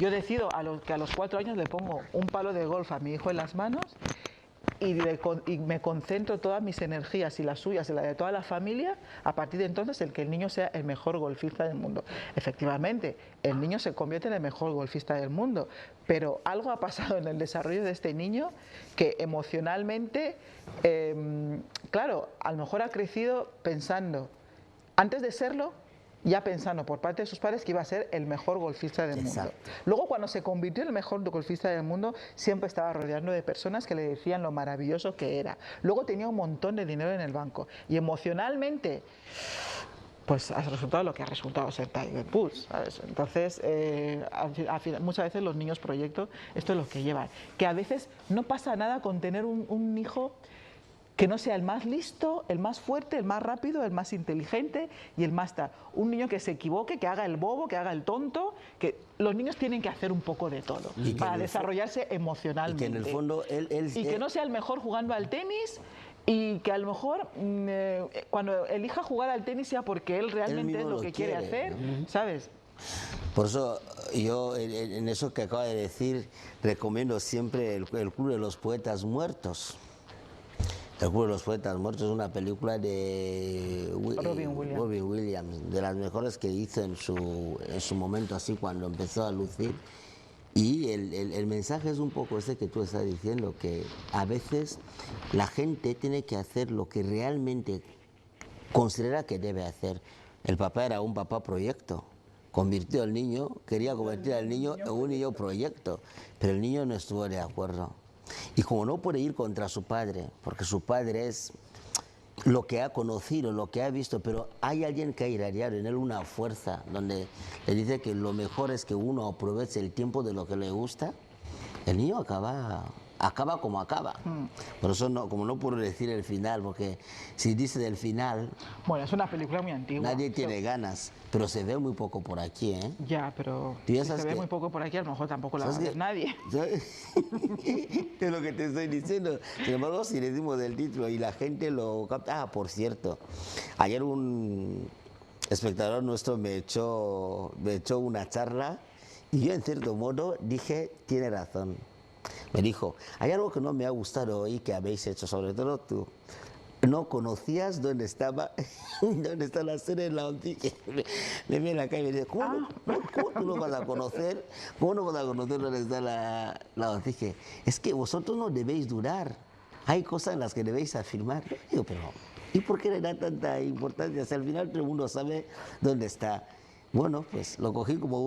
Yo decido que a los 4 años le pongo un palo de golf a mi hijo en las manos y me concentro todas mis energías y las suyas y la de toda la familia a partir de entonces en que el niño sea el mejor golfista del mundo. Efectivamente, el niño se convierte en el mejor golfista del mundo, pero algo ha pasado en el desarrollo de este niño que emocionalmente, claro, a lo mejor ha crecido pensando, antes de serlo, ya pensando por parte de sus padres que iba a ser el mejor golfista del mundo. Luego, cuando se convirtió en el mejor golfista del mundo, siempre estaba rodeado de personas que le decían lo maravilloso que era. Luego tenía un montón de dinero en el banco. Y emocionalmente, pues ha resultado lo que ha resultado ser Tiger Woods, ¿sabes? Entonces, muchas veces los niños proyectos, esto es lo que llevan. Que a veces no pasa nada con tener un hijo que no sea el más listo, el más fuerte, el más rápido, el más inteligente y el más tal. Un niño que se equivoque, que haga el bobo, que haga el tonto, que los niños tienen que hacer un poco de todo para desarrollarse emocionalmente. Y que en el fondo que no sea el mejor jugando al tenis y que a lo mejor cuando elija jugar al tenis sea porque él realmente es lo que quiere hacer, ¿sabes? Por eso yo en eso que acaba de decir recomiendo siempre el Club de los Poetas Muertos. El Club de los Poetas Muertos es una película de Robin Williams, de las mejores que hizo en su momento, así cuando empezó a lucir. Y el mensaje es un poco ese que tú estás diciendo, que a veces la gente tiene que hacer lo que realmente considera que debe hacer. El papá era un papá proyecto, quería convertir al niño en un niño proyecto, pero el niño no estuvo de acuerdo. Y como no puede ir contra su padre, porque su padre es lo que ha conocido, lo que ha visto, pero hay alguien que ha irradiado en él una fuerza donde le dice que lo mejor es que uno aproveche el tiempo de lo que le gusta, el niño acaba acaba como acaba. Por eso, no, como no puedo decir el final, porque si dices el final, Bueno, es una película muy antigua. nadie tiene ganas, pero se ve muy poco por aquí, ¿eh? Ya, pero Tú ya si se sabes ve que- muy poco por aquí, a lo mejor tampoco la va a ¿Sabes ver qué? nadie. ¿Sabes? Es lo que te estoy diciendo. Sin embargo, si decimos el título y la gente lo capta... Ah, por cierto, ayer un espectador nuestro me echó una charla y yo en cierto modo dije, tiene razón. Me dijo, hay algo que no me ha gustado hoy que habéis hecho, sobre todo tú. No conocías dónde estaba, dónde está la sede de la ONCIG. Me viene la calle y me dice, ¿cómo tú no vas a conocer? ¿Cómo no vas a conocer dónde está la ONCIG? Es que vosotros no debéis dudar. Hay cosas en las que debéis afirmar. Yo digo, pero ¿y por qué le da tanta importancia? Si al final todo el mundo sabe dónde está. Bueno, pues lo cogí como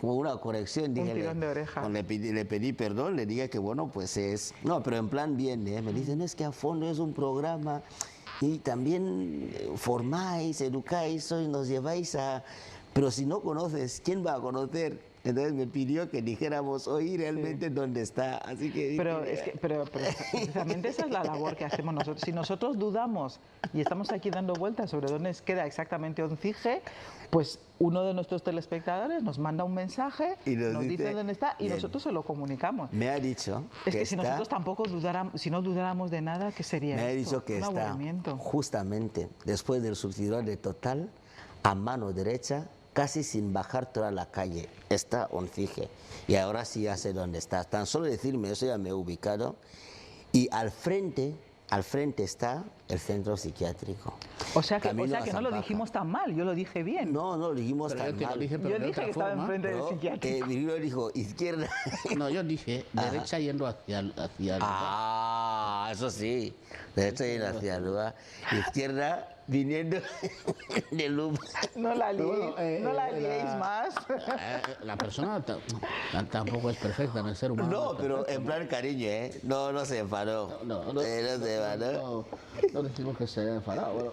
una corrección. Dije, tirón de oreja. le pedí perdón, le dije que bueno, pues es... No, pero en plan bien, ¿eh? Me dicen, es que a fondo es un programa y también formáis, educáis, hoy nos lleváis a... Pero si no conoces, ¿quién va a conocer? Entonces me pidió que dijéramos hoy realmente dónde está. Así que Pero, dije, pero precisamente esa es la labor que hacemos nosotros. Si nosotros dudamos y estamos aquí dando vueltas sobre dónde queda exactamente ONCIG, pues uno de nuestros telespectadores nos manda un mensaje, Y nos nos dice dice, dónde está y bien. nosotros se lo comunicamos. me ha dicho Es que si está... nosotros tampoco dudáramos, si no dudáramos de nada, ¿qué sería Me ha esto? dicho que Un está aburrimiento. justamente después del surtidor de Total, a mano derecha, casi sin bajar toda la calle. Está ONCIG. Y ahora sí ya sé dónde está. Tan solo decirme eso ya me he ubicado. Y al frente está el centro psiquiátrico. O sea que Camino a no San lo Paja. dijimos tan mal, yo lo dije bien. No, no lo dijimos Pero yo tan te lo mal. dije, pero Yo de dije otra que estaba forma. enfrente del Pero, psiquiátrico. Virgilio dijo izquierda. No, yo dije derecha yendo hacia el Ah, eso sí. Derecha y hacia el lugar. Izquierda viniendo de luz. No la liéis, Pero bueno, no la liéis más. La persona tampoco es perfecta, no el ser humano. No, es pero perfecto, en plan cariño, ¿eh? No se enfadó. No No se enfadó. no decimos que se haya enfadado. Bueno,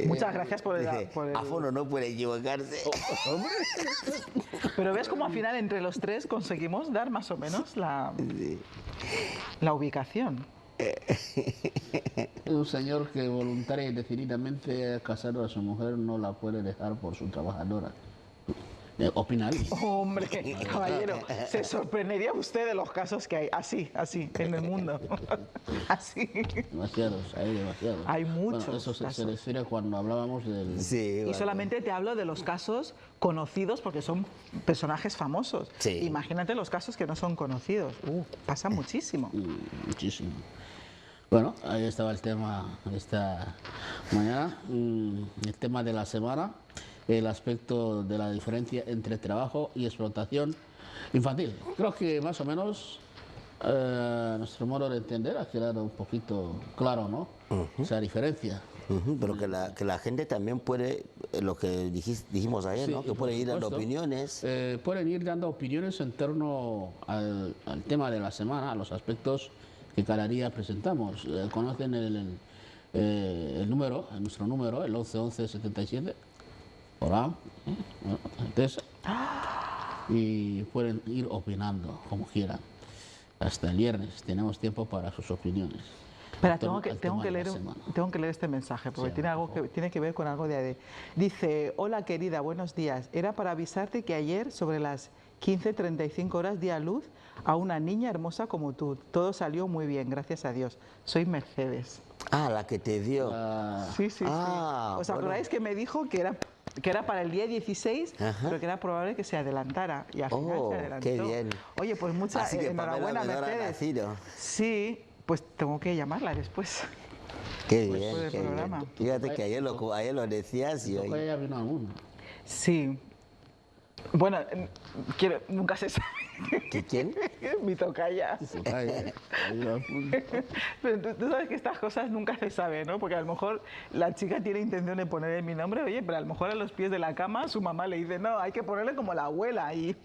Muchas gracias por el... Dice, a fondo no puede equivocarse. Pero ves cómo al final entre los tres conseguimos dar más o menos la ubicación. un señor que voluntaria y decididamente ha casado a su mujer no la puede dejar por su trabajadora. Opina él. Hombre, caballero, se sorprendería usted de los casos que hay así, en el mundo. Así. Demasiados, hay demasiados. Hay muchos Bueno, eso se casos. refiere cuando hablábamos del... Sí, Y bueno. solamente te hablo de los casos conocidos porque son personajes famosos. Sí. Imagínate los casos que no son conocidos. Pasa muchísimo. Muchísimo. Bueno, ahí estaba el tema esta mañana. El tema de la semana, el aspecto de la diferencia entre trabajo y explotación infantil. Creo que más o menos nuestro modo de entender ha quedado un poquito claro, ¿no? Esa diferencia. Pero que la gente también puede, lo que dijimos ayer, Sí, ¿no? Que por puede ir dando supuesto. opiniones. Pueden ir dando opiniones en torno al tema de la semana, a los aspectos que cada día presentamos. Conocen el número, nuestro número, el 111177. Hola. Bueno, entonces, y pueden ir opinando como quieran. Hasta el viernes tenemos tiempo para sus opiniones. Espera, En torno al tema de la tengo que leer este mensaje porque Sí, tiene algo tiene que ver con algo de... Dice, hola querida, buenos días. Era para avisarte que ayer sobre las 15:35 horas di a luz a una niña hermosa como tú. Todo salió muy bien, gracias a Dios. Soy Mercedes. Ah, la que te dio. Sí, sí, Ah, sí. ¿Os bueno. acordáis que me dijo que era para el día 16, Ajá. pero que era probable que se adelantara? Y al final Oh, se adelantó. qué bien. Oye, pues muchas Así que enhorabuena, Pamela Menor ha Mercedes. nacido. Sí, pues tengo que llamarla después. Qué Después bien, del qué bien. programa. Fíjate que ayer lo decías y Ojo, hoy... ya vino alguno. Sí. Bueno, nunca se sabe. ¿Que quién? Mi tocaya. Ahí lo apunto. Pero tú sabes que estas cosas nunca se saben, ¿no? Porque a lo mejor la chica tiene intención de ponerle mi nombre, oye, pero a lo mejor a los pies de la cama su mamá le dice, no, hay que ponerle como la abuela. Y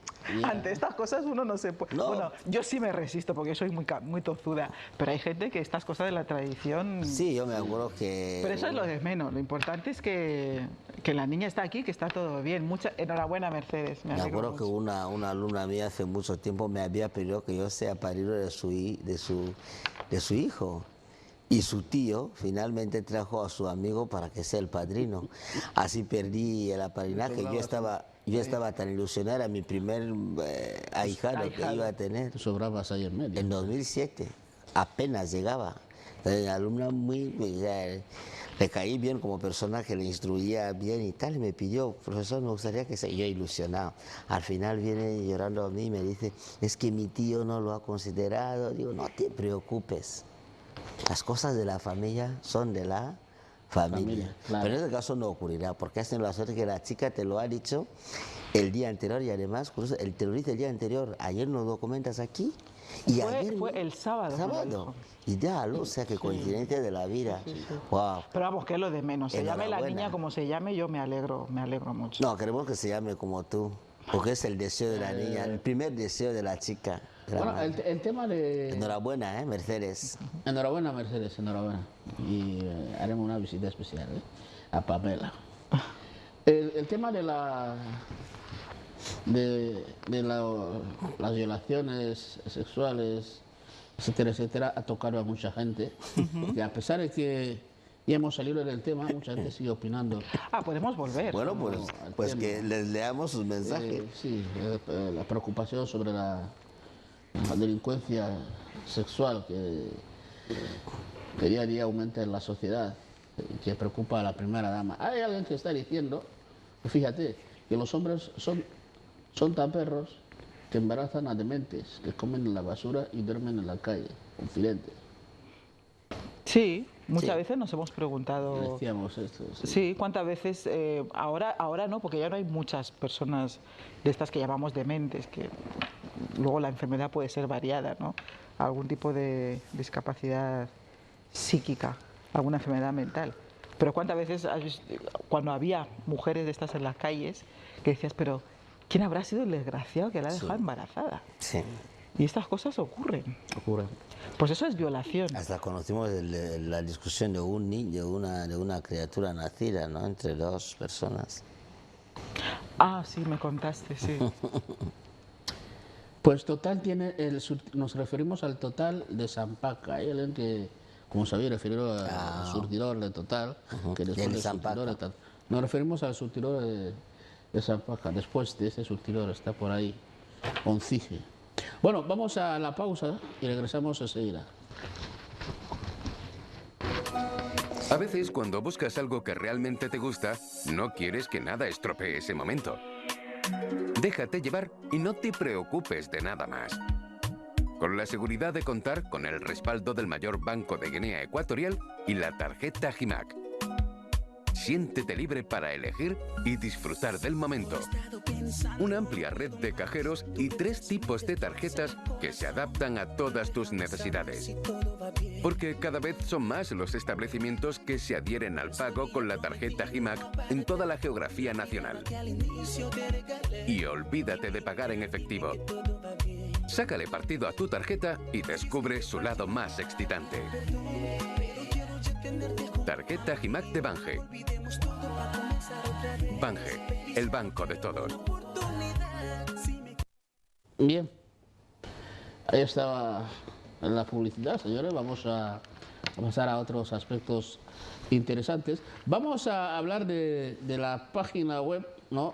ante estas cosas uno no se puede... No. Bueno, yo sí me resisto porque soy muy tozuda, pero hay gente que estas cosas de la tradición... Sí, yo me acuerdo que... Pero eso es lo de menos. Lo importante es que la niña está aquí, que está todo bien. Enhorabuena, Mercedes. Me alegro acuerdo que mucho. una alumna mía hace mucho tiempo me había pedido prefirió que yo sea padrino de su hijo. Y su tío finalmente trajo a su amigo para que sea el padrino. Así perdí el apadrinaje. Yo estaba tan ilusionado, era mi primer ahijado que iba a tener. Tú sobrabas ahí en medio. En 2007, apenas llegaba. Alumna muy... le caí bien como persona, que le instruía bien y tal, y me pidió, profesor, me gustaría que sea... Yo ilusionado. Al final viene llorando a mí y me dice, es que mi tío no lo ha considerado. Digo, no te preocupes. Las cosas de la familia son de la familia. Claro. Pero en este caso no ocurrirá, porque has tenido la suerte que la chica te lo ha dicho el día anterior, y además, te lo dice el día anterior. Ayer nos documentas aquí y ayer fue el sábado. Y ya, o sea, que coincidencia de la vida. Wow. Pero vamos, que es lo de menos. Se llame la Enhorabuena. niña como se llame, yo me alegro mucho. No, queremos que se llame como tú, porque es el deseo de la niña, el primer deseo de la chica. Bueno, el tema de... Enhorabuena, Mercedes. Enhorabuena, Mercedes, enhorabuena. Y haremos una visita especial a Pamela. El tema de las violaciones sexuales, etcétera, etcétera, ha tocado a mucha gente. Y a pesar de que ya hemos salido del tema, mucha gente sigue opinando. Podemos volver. Bueno, pues que les leamos sus mensajes. Sí, la preocupación sobre la delincuencia sexual que día a día aumenta en la sociedad, que preocupa a la primera dama. Hay alguien que está diciendo, fíjate, que los hombres son tan perros que embarazan a dementes, que comen en la basura y duermen en la calle, confidentes. Sí, muchas veces nos hemos preguntado... Decíamos esto. Sí, ¿cuántas veces? Ahora no, porque ya no hay muchas personas de estas que llamamos dementes, que luego la enfermedad puede ser variada, ¿no? Algún tipo de discapacidad psíquica, alguna enfermedad mental. Pero ¿cuántas veces has visto, cuando había mujeres de estas en las calles, que decías, pero ¿quién habrá sido el desgraciado que la ha dejado embarazada? Sí. Y estas cosas ocurren. Pues eso es violación. Hasta conocimos la discusión de un niño, de una criatura nacida, ¿no? Entre dos personas. Ah, sí, me contaste, sí. Pues Total tiene, nos referimos al Total de Sampaca. Hay alguien que, como sabía, refirió al surtidor de Total, que después del surtidor de Total. Nos referimos al surtidor de Sampaca. Después de ese surtidor está por ahí Oncije. Bueno, vamos a la pausa y regresamos enseguida. A veces, cuando buscas algo que realmente te gusta, no quieres que nada estropee ese momento. Déjate llevar y no te preocupes de nada más. Con la seguridad de contar con el respaldo del mayor banco de Guinea Ecuatorial y la tarjeta GIMAC. Siéntete libre para elegir y disfrutar del momento. Una amplia red de cajeros y 3 tipos de tarjetas que se adaptan a todas tus necesidades. Porque cada vez son más los establecimientos que se adhieren al pago con la tarjeta GIMAC en toda la geografía nacional. Y olvídate de pagar en efectivo. Sácale partido a tu tarjeta y descubre su lado más excitante. Tarjeta GIMAC de Bange. Bange, el banco de todos. Bien, ahí estaba la publicidad, señores. Vamos a pasar a otros aspectos interesantes. Vamos a hablar de la página web, ¿no?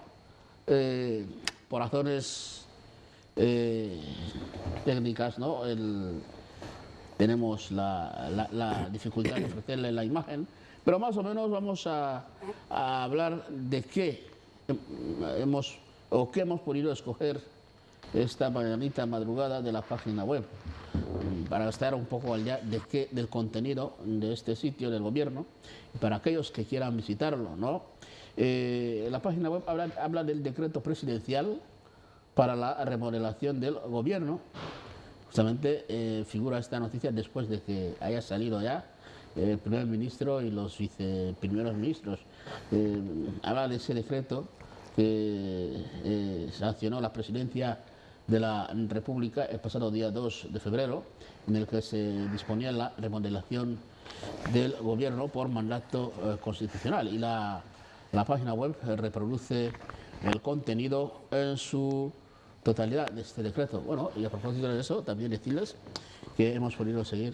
Por razones técnicas, ¿no? Tenemos la dificultad de ofrecerle la imagen, pero más o menos vamos a hablar de qué hemos podido escoger esta mañanita madrugada de la página web, para estar un poco al día del contenido de este sitio del gobierno, y para aquellos que quieran visitarlo, ¿no? La página web habla del decreto presidencial para la remodelación del gobierno. Justamente figura esta noticia después de que haya salido ya el primer ministro y los viceprimeros ministros. Habla de ese decreto que sancionó la presidencia de la República el pasado día 2 de febrero, en el que se disponía la remodelación del gobierno por mandato constitucional. Y la página web reproduce el contenido en su totalidad de este decreto. Bueno, y a propósito de eso, también decirles que hemos podido seguir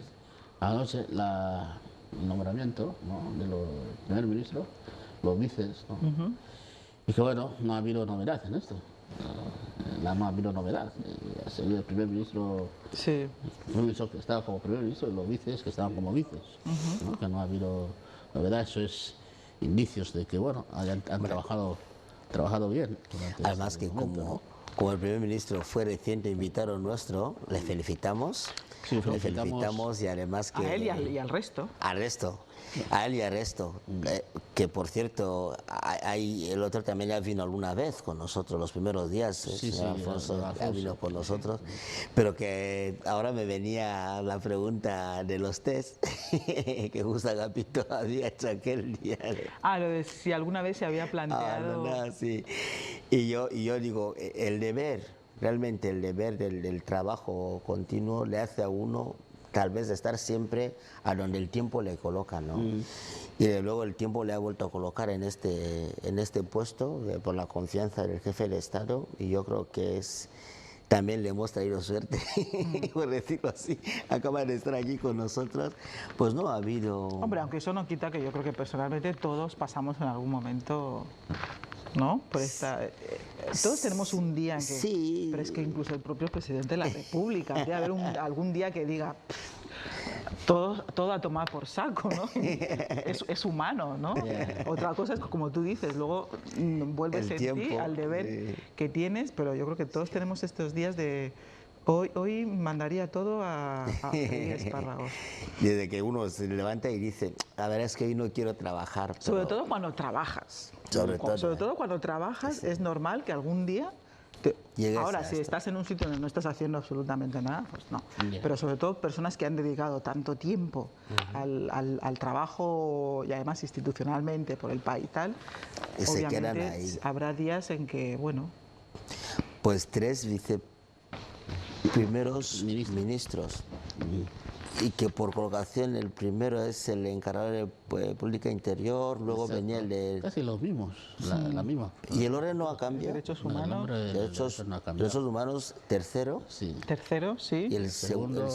anoche el nombramiento, ¿no?, de los primer ministros, los vices, ¿no? Y que bueno, no ha habido novedad en esto. No ha habido novedad. Ha seguido el primer ministro, Sí. el primer ministro que estaba como primer ministro y los vices que estaban como vices. ¿No? Que no ha habido novedad. Eso es indicios de que bueno, han trabajado bien. Además que como el primer ministro fue reciente invitado nuestro, le felicitamos. Sí, le felicitamos y además que... A él y al resto. Al resto, a él y al resto. Que por cierto, el otro también ya vino alguna vez con nosotros los primeros días, el señor Alfonso ya vino con nosotros, pero que ahora me venía la pregunta de los test, que justo Agapi había hecho aquel día. Lo de si alguna vez se había planteado... Sí. Y yo digo, el deber... Realmente el deber del trabajo continuo le hace a uno tal vez estar siempre a donde el tiempo le coloca, ¿no? Y luego el tiempo le ha vuelto a colocar en este puesto por la confianza del jefe del Estado, y yo creo que también le hemos traído suerte, por decirlo así. Acaba de estar aquí con nosotros, pues no ha habido... Hombre, aunque eso no quita que yo creo que personalmente todos pasamos en algún momento... ¿No? Todos tenemos un día en que... Sí. Pero es que incluso el propio presidente de la República, debe haber algún día que diga todo a tomar por saco, ¿no? Es humano, ¿no? Otra cosa es que, como tú dices, luego vuelves en ti al deber que tienes, pero yo creo que todos tenemos estos días de... Hoy mandaría todo a freír espárragos. Desde que uno se levanta y dice, a ver, es que hoy no quiero trabajar. Pero... Sobre todo cuando trabajas. Sobre todo cuando trabajas, sí. Es normal que algún día... Ahora, si estás en un sitio donde no estás haciendo absolutamente nada, pues no. Yeah. Pero sobre todo personas que han dedicado tanto tiempo al trabajo y además institucionalmente por el país y tal, y obviamente habrá días en que, bueno... Pues 3 primeros ministros, y que por colocación el primero es el encargado de política interior, luego venía el de... Casi los mismos, la misma. ¿Y el orden no ha cambiado? Derechos humanos. Derechos humanos, tercero. Sí. Tercero, sí. Y el segundo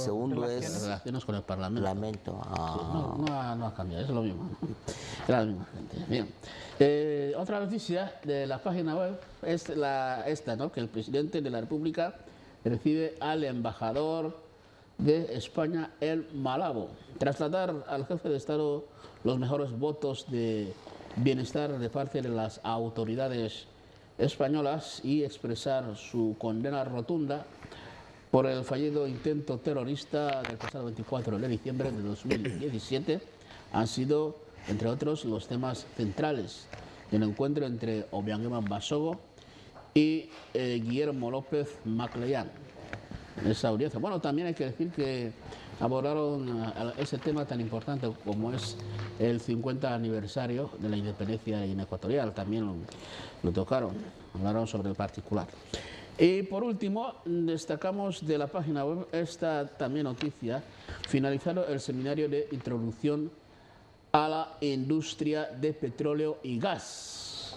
es... Relaciones con el Parlamento. Sí, no ha cambiado, es lo mismo. Es la misma gente. Bien. Otra noticia de la página web es esta, ¿no? Que el presidente de la República recibe al embajador de España en Malabo. Trasladar al jefe de Estado los mejores votos de bienestar de parte de las autoridades españolas y expresar su condena rotunda por el fallido intento terrorista del pasado 24 de diciembre de 2017 han sido, entre otros, los temas centrales del encuentro entre Obiang Basogo y Guillermo López Maclellan. Esa audiencia. Bueno, también hay que decir que abordaron ese tema tan importante como es el 50 aniversario de la independencia de Guinea Ecuatorial. También lo tocaron, hablaron sobre el particular. Y por último, destacamos de la página web esta también noticia: finalizado el seminario de introducción a la industria de petróleo y gas.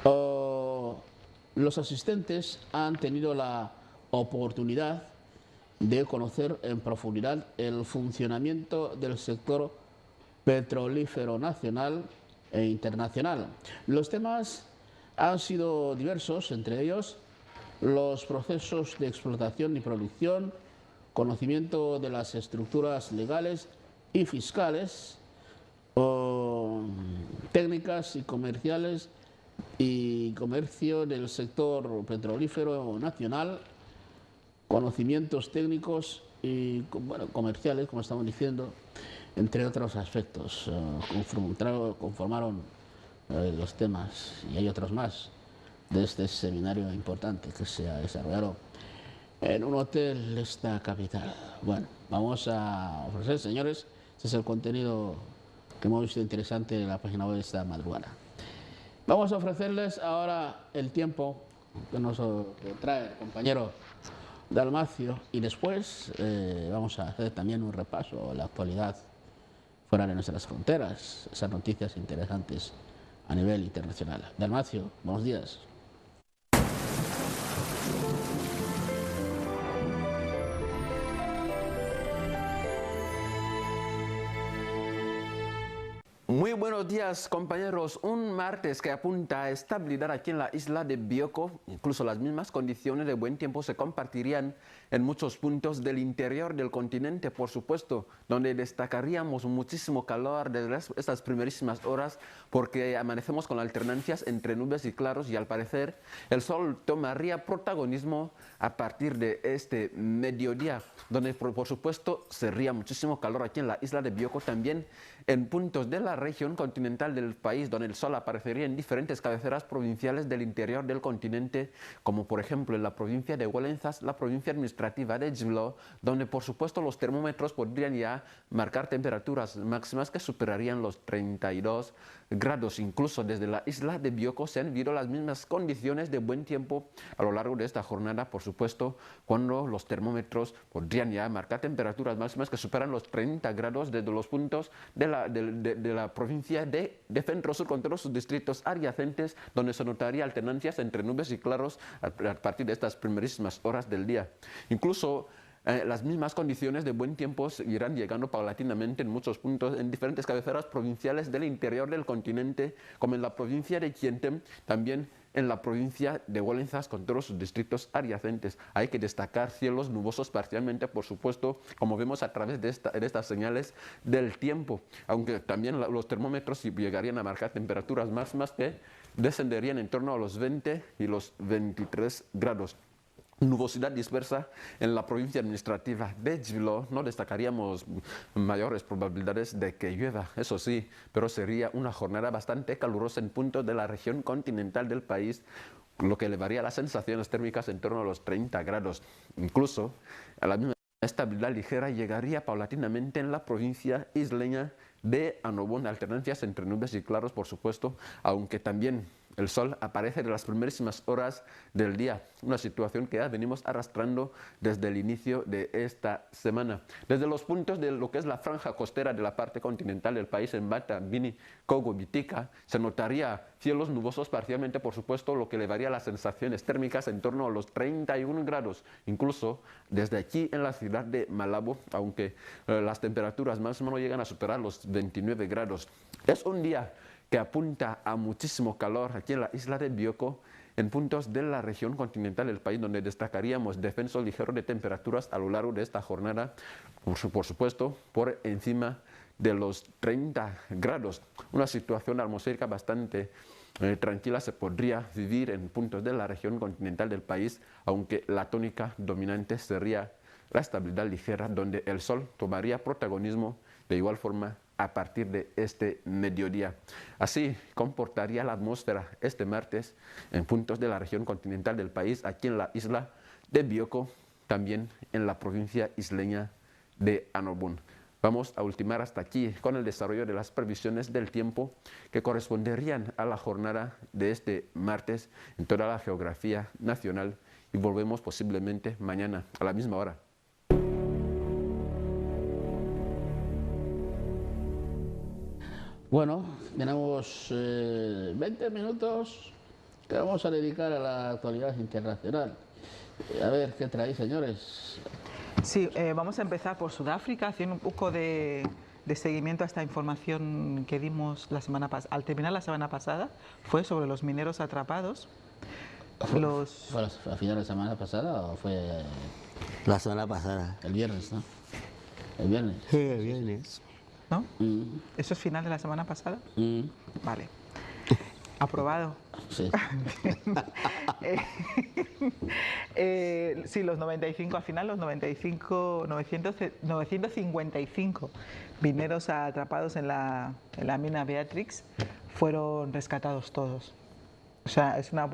Los asistentes han tenido la oportunidad de conocer en profundidad el funcionamiento del sector petrolífero nacional e internacional. Los temas han sido diversos, entre ellos los procesos de explotación y producción, conocimiento de las estructuras legales y fiscales, técnicas y comerciales y comercio del sector petrolífero nacional, conocimientos técnicos y comerciales, como estamos diciendo, entre otros aspectos. Conformaron los temas, y hay otros más, de este seminario importante que se ha desarrollado en un hotel de esta capital. Bueno, vamos a ofrecer, señores, este es el contenido que hemos visto interesante en la página web de esta madrugada. Vamos a ofrecerles ahora el tiempo que nos trae el compañero Dalmacio, y después vamos a hacer también un repaso a la actualidad fuera de nuestras fronteras, esas noticias interesantes a nivel internacional. Dalmacio, buenos días. Muy buenos días, compañeros. Un martes que apunta a estabilidad aquí en la isla de Bioko. Incluso las mismas condiciones de buen tiempo se compartirían en muchos puntos del interior del continente, por supuesto, donde destacaríamos muchísimo calor desde estas primerísimas horas, porque amanecemos con alternancias entre nubes y claros, y al parecer el sol tomaría protagonismo a partir de este mediodía, donde por supuesto sería muchísimo calor aquí en la isla de Bioko, también en puntos de la región continental del país, donde el sol aparecería en diferentes cabeceras provinciales del interior del continente, como por ejemplo en la provincia de Huelenzas, la provincia administrativa de Jiblo, donde por supuesto los termómetros podrían ya marcar temperaturas máximas que superarían los 32 grados. Incluso desde la isla de Bioko se han vivido las mismas condiciones de buen tiempo a lo largo de esta jornada, por supuesto, cuando los termómetros podrían ya marcar temperaturas máximas que superan los 30 grados desde los puntos de la provincia de Centro Sur, con todos sus distritos adyacentes, donde se notaría alternancias entre nubes y claros a partir de estas primerísimas horas del día. Incluso las mismas condiciones de buen tiempo irán llegando paulatinamente en muchos puntos, en diferentes cabeceras provinciales del interior del continente, como en la provincia de Chientem, también en la provincia de Huelenzas, con todos sus distritos adyacentes. Hay que destacar cielos nubosos parcialmente, por supuesto, como vemos a través de estas señales del tiempo, aunque también los termómetros llegarían a marcar temperaturas máximas que descenderían en torno a los 20 y los 23 grados. Nubosidad dispersa en la provincia administrativa de Jiblo. No destacaríamos mayores probabilidades de que llueva, eso sí, pero sería una jornada bastante calurosa en puntos de la región continental del país, lo que elevaría las sensaciones térmicas en torno a los 30 grados. Incluso a la misma estabilidad ligera llegaría paulatinamente en la provincia isleña de Annobón, alternancias entre nubes y claros, por supuesto, aunque también el sol aparece en las primerísimas horas del día, una situación que ya venimos arrastrando desde el inicio de esta semana. Desde los puntos de lo que es la franja costera de la parte continental del país, en Bata, Bini, Kogo, Bitika, se notaría cielos nubosos parcialmente, por supuesto, lo que elevaría las sensaciones térmicas en torno a los 31 grados. Incluso desde aquí en la ciudad de Malabo, aunque las temperaturas máximas no llegan a superar los 29 grados. Es un día que apunta a muchísimo calor aquí en la isla de Bioko, en puntos de la región continental del país, donde destacaríamos descenso ligero de temperaturas a lo largo de esta jornada, por supuesto, por encima de los 30 grados. Una situación atmosférica bastante tranquila se podría vivir en puntos de la región continental del país, aunque la tónica dominante sería la estabilidad ligera, donde el sol tomaría protagonismo de igual forma a partir de este mediodía. Así comportaría la atmósfera este martes en puntos de la región continental del país, aquí en la isla de Bioko, también en la provincia isleña de Annobón. Vamos a ultimar hasta aquí con el desarrollo de las previsiones del tiempo que corresponderían a la jornada de este martes en toda la geografía nacional, y volvemos posiblemente mañana a la misma hora. Bueno, tenemos 20 minutos que vamos a dedicar a la actualidad internacional. A ver, ¿qué traéis, señores? Sí, vamos a empezar por Sudáfrica, haciendo un poco de seguimiento a esta información que dimos la semana pasada. Al terminar la semana pasada, fue sobre los mineros atrapados. ¿Fue a final de la semana pasada o fue La semana pasada. el viernes, no? El viernes. Sí, el viernes. ¿No? ¿Eso es final de la semana pasada? Vale. Aprobado. Sí. Sí, los 95, al final los 955 mineros atrapados en la mina Beatrix fueron rescatados todos. O sea, es una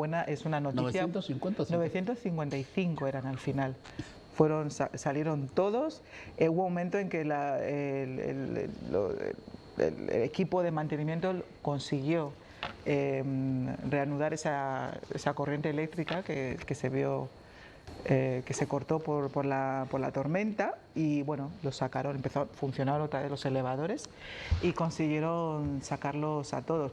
noticia. 955 eran al final. Salieron todos. Hubo un momento en que el equipo de mantenimiento consiguió reanudar esa corriente eléctrica que se vio, que se cortó por la tormenta, y bueno, los sacaron, empezó a funcionar otra vez los elevadores y consiguieron sacarlos a todos.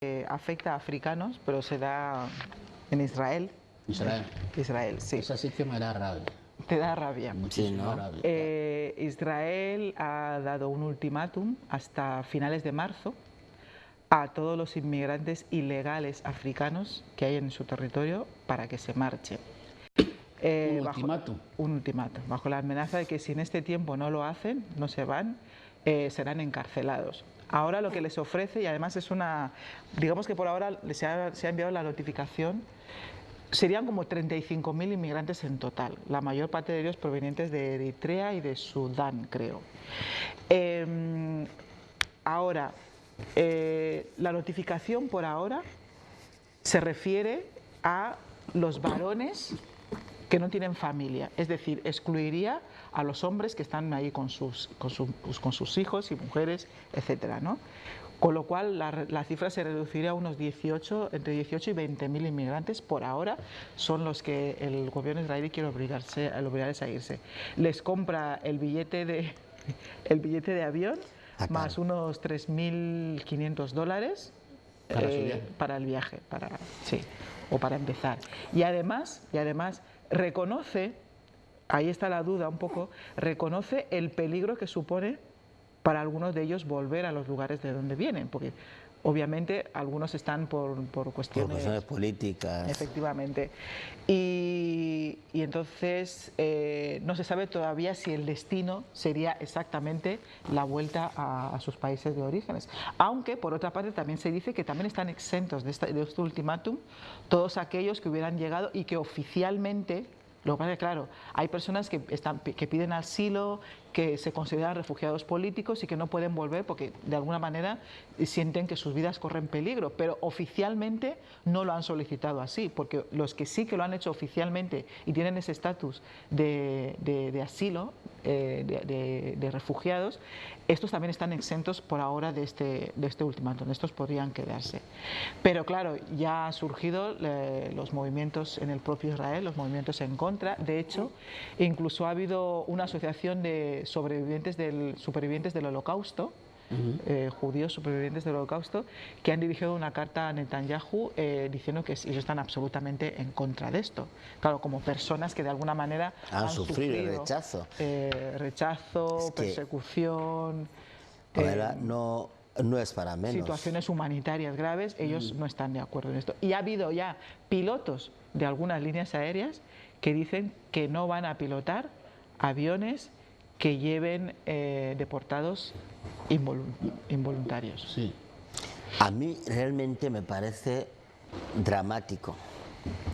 afecta a africanos, pero se da en Israel. Israel, sí. Eso sí que me da rabia. Te da rabia. Muchísima rabia. Israel ha dado un ultimátum hasta finales de marzo a todos los inmigrantes ilegales africanos que hay en su territorio para que se marchen. Un ultimátum. Un ultimátum, bajo la amenaza de que si en este tiempo no lo hacen, no se van, serán encarcelados. Ahora lo que les ofrece, y además es una, digamos que por ahora se ha enviado la notificación, serían como 35.000 inmigrantes en total, la mayor parte de ellos provenientes de Eritrea y de Sudán, creo. Ahora, la notificación por ahora se refiere a los varones que no tienen familia, es decir, excluiría a los hombres que están ahí con sus hijos y mujeres, etcétera, ¿no? Con lo cual la cifra se reduciría a unos entre 18 y 20.000 inmigrantes. Por ahora son los que el gobierno israelí quiere obligarles a irse. Les compra el billete de avión más unos $3.500 para el viaje, o para empezar. Y además reconoce, ahí está la duda un poco, reconoce el peligro que supone para algunos de ellos volver a los lugares de donde vienen, porque obviamente algunos están por cuestiones políticas. Efectivamente. Y entonces no se sabe todavía si el destino sería exactamente la vuelta a sus países de orígenes. Aunque, por otra parte, también se dice que también están exentos de este ultimátum todos aquellos que hubieran llegado y que oficialmente... Lo que pasa es que, claro, hay personas que piden asilo, que se consideran refugiados políticos y que no pueden volver porque de alguna manera sienten que sus vidas corren peligro, pero oficialmente no lo han solicitado así, porque los que sí que lo han hecho oficialmente y tienen ese estatus de asilo, de refugiados, estos también están exentos por ahora de este ultimátum, estos podrían quedarse. Pero claro, ya han surgido los movimientos en el propio Israel, los movimientos en contra. De hecho, incluso ha habido una asociación de supervivientes del Holocausto, judíos supervivientes del Holocausto, que han dirigido una carta a Netanyahu diciendo que ellos están absolutamente en contra de esto. Claro, como personas que de alguna manera han sufrido el rechazo, persecución, no es para menos. Situaciones humanitarias graves, ellos no están de acuerdo en esto. Y ha habido ya pilotos de algunas líneas aéreas que dicen que no van a pilotar aviones que lleven deportados involuntarios. Sí. A mí realmente me parece dramático,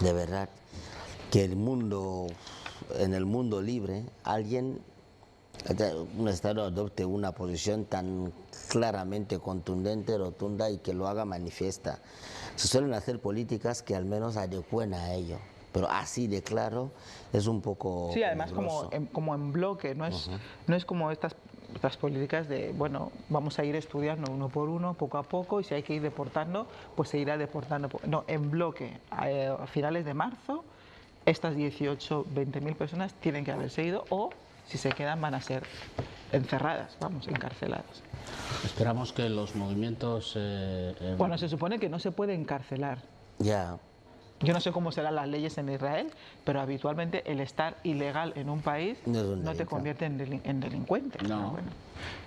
de verdad, que en el mundo libre un Estado adopte una posición tan claramente contundente, rotunda y que lo haga manifiesta. Se suelen hacer políticas que al menos adecúen a ello. Pero así de claro es un poco... Sí, además como en bloque, no es como estas políticas de, bueno, vamos a ir estudiando uno por uno, poco a poco, y si hay que ir deportando, pues se irá deportando. No, en bloque, a finales de marzo, estas 20.000 personas tienen que haberse ido, o si se quedan van a ser encerradas, encarceladas. Esperamos que los movimientos... Bueno, se supone que no se puede encarcelar. Ya. Yo no sé cómo serán las leyes en Israel, pero habitualmente el estar ilegal en un país no te convierte en delincuente. No. Bueno.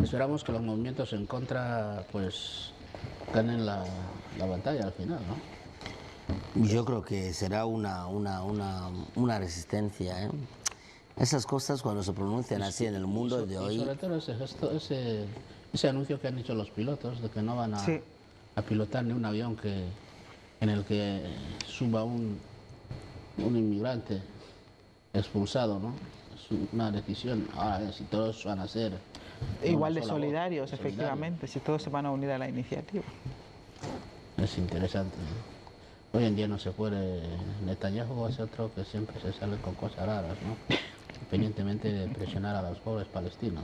Esperamos que los movimientos en contra pues ganen la batalla al final, ¿no? Yo creo que será una resistencia, ¿eh? Esas cosas cuando se pronuncian así en el mundo de hoy... Y sobre todo ese anuncio que han hecho los pilotos de que no van a pilotar ni un avión en el que suba un inmigrante expulsado, ¿no? Es una decisión. Ahora, si todos van a ser... Igual de solidarios, efectivamente, si todos se van a unir a la iniciativa. Es interesante, ¿no? Hoy en día no se puede... Netanyahu es otro que siempre se sale con cosas raras, ¿no? Independientemente de presionar a los pobres palestinos.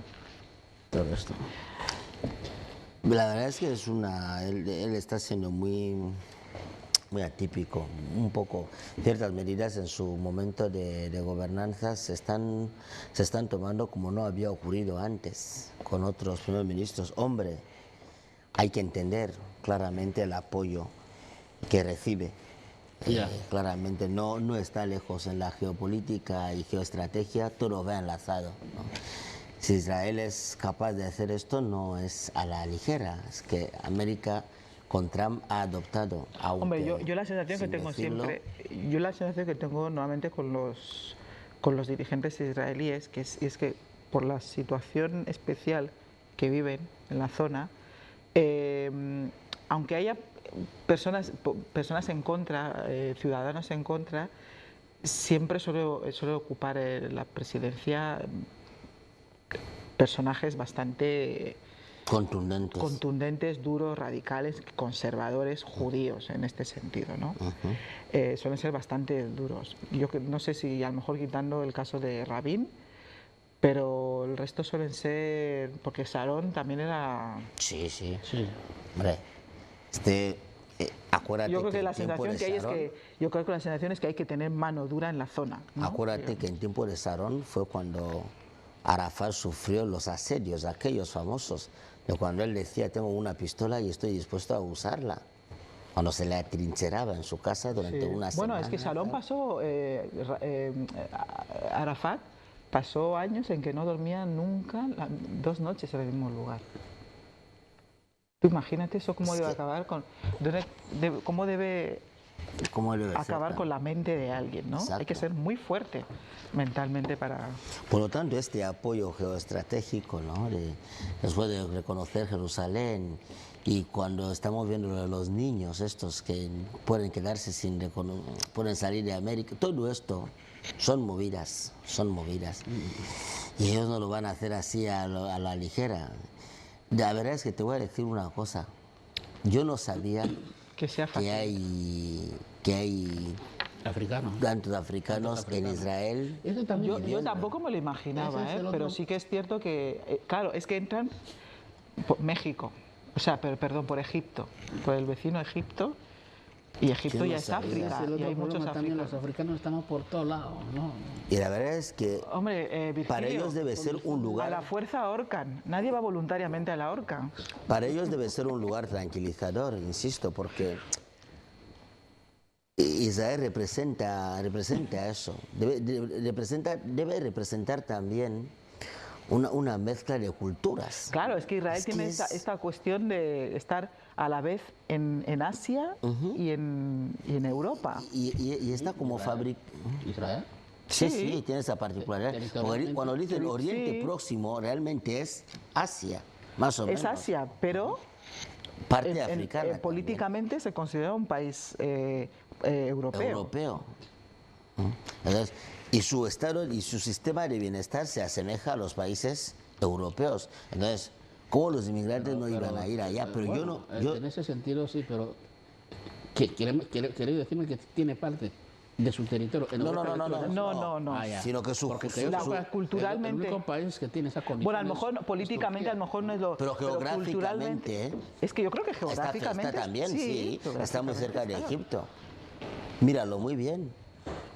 Todo esto. La verdad es que él está siendo muy atípico, un poco. Ciertas medidas en su momento de gobernanza se están tomando como no había ocurrido antes con otros primeros ministros. Hombre, hay que entender claramente el apoyo que recibe. Claramente no está lejos en la geopolítica y geoestrategia, todo va enlazado, ¿no? Si Israel es capaz de hacer esto, no es a la ligera, es que América con Trump ha adoptado. Hombre, yo la sensación que tengo siempre, yo la sensación que tengo nuevamente con los dirigentes israelíes, es que por la situación especial que viven en la zona, aunque haya personas en contra, ciudadanos en contra, siempre suele ocupar la presidencia personajes bastante contundentes, duros, radicales, conservadores, judíos en este sentido, ¿no? Suelen ser bastante duros. Yo no sé si a lo mejor quitando el caso de Rabin, pero el resto suelen ser, porque Sharon también era... Sí. Hombre, acuérdate yo creo que la en tiempo sensación de que hay Sharon, yo creo que la sensación es que hay que tener mano dura en la zona, ¿no? Acuérdate que en tiempo de Sharon fue cuando Arafat sufrió los asedios, aquellos famosos, de cuando él decía, tengo una pistola y estoy dispuesto a usarla. Cuando se le atrincheraba en su casa durante una semana. Bueno, es que Sharon pasó, Arafat pasó años en que no dormía nunca 2 noches en el mismo lugar. Tú imagínate eso, cómo debe acabar con... cómo debe acabar con la mente de alguien, ¿no? Exacto. Hay que ser muy fuerte mentalmente para... Por lo tanto, este apoyo geoestratégico, ¿no? Después de reconocer Jerusalén, y cuando estamos viendo a los niños estos que pueden quedarse pueden salir de América, todo esto son movidas. Y ellos no lo van a hacer así a la ligera. La verdad es que te voy a decir una cosa. Yo no sabía que hay tantos africanos en Israel. Yo tampoco me lo imaginaba, pero sí que es cierto que, claro, es que entran por México, perdón, por Egipto, por el vecino Egipto, y Egipto ya es África, y hay muchos africanos. Los africanos estamos por todos lados, ¿no? Y la verdad es que para ellos debe ser un lugar... A la fuerza ahorcan, nadie va voluntariamente a la horca. Para ellos debe ser un lugar tranquilizador, insisto, porque Israel representa eso, debe representar también una mezcla de culturas. Claro, es que Israel tiene esta cuestión de estar a la vez en Asia y en Europa. Y está como fábrica. ¿Israel? Sí, tiene esa particularidad. Cuando dicen Oriente Próximo, realmente es Asia, más o menos. Es Asia, pero parte africana. Políticamente se considera un país europeo. Entonces, y su estado y su sistema de bienestar se asemeja a los países europeos. Entonces, ¿cómo los inmigrantes no iban a ir allá? Pero bueno, en ese sentido sí, pero ¿quiere decirme que tiene parte de su territorio en Europa? No. Sino que culturalmente... el único país que tiene esa condición. Bueno, a lo mejor políticamente a lo mejor no es lo... Pero geográficamente... Es que yo creo que geográficamente... Está también, sí. Está muy cerca de Egipto. Míralo muy bien.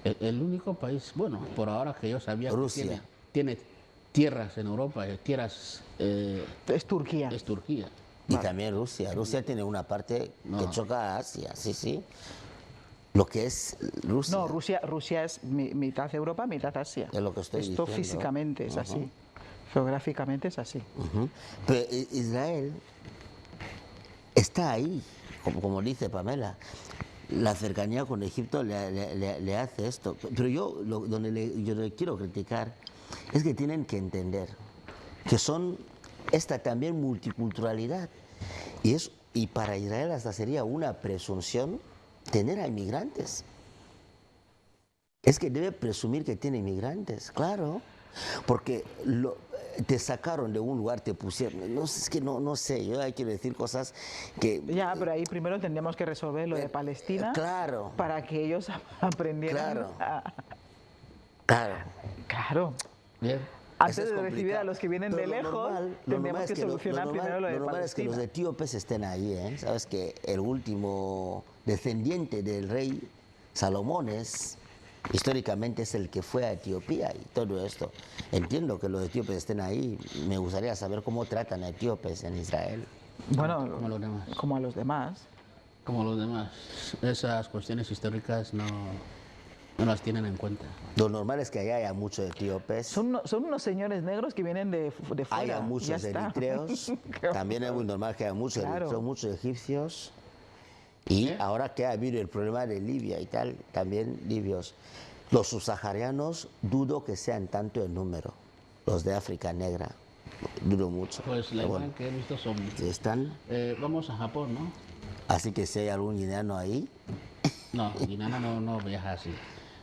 El único país, bueno, por ahora que yo sabía, Rusia. Que tiene tierras en Europa, tierras... es Turquía. Y también Rusia. Rusia tiene una parte que choca a Asia, sí. Lo que es Rusia. No, Rusia es mitad Europa, mitad Asia. Es lo que estoy diciendo. Esto físicamente es así. Geográficamente es así. Pero Israel está ahí, como dice Pamela. La cercanía con Egipto le hace esto. Pero yo le quiero criticar es que tienen que entender que son esta también multiculturalidad. Y para Israel hasta sería una presunción tener a inmigrantes. Es que debe presumir que tiene inmigrantes, claro. Porque te sacaron de un lugar, te pusieron... No sé, yo quiero decir cosas que... Ya, pero ahí primero tendríamos que resolver lo de Palestina. Claro. Para que ellos aprendieran. Claro. Bien. Antes de recibir a los que vienen de lejos, tendríamos que solucionar primero lo de Palestina. Lo normal es que los etíopes estén ahí, ¿eh? Sabes que el último descendiente del rey Salomón históricamente es el que fue a Etiopía y todo esto. Entiendo que los etíopes estén ahí. Me gustaría saber cómo tratan a etíopes en Israel. Bueno, como los demás. como a los demás. Como los demás. Esas cuestiones históricas no las tienen en cuenta. Lo normal es que allá haya muchos etíopes. Son unos señores negros que vienen de fuera. Haya muchos ya está. eritreos. También es muy normal que haya muchos Claro. eritreos, muchos egipcios. Y ahora que ha habido el problema de Libia y tal, también libios. Los subsaharianos dudo que sean tanto en número. Los de África Negra, dudo mucho. Pues la Pero imagen que he visto son... están. Vamos a Japón, ¿no? Así que si hay algún guineano ahí, No, guineano no viaja así.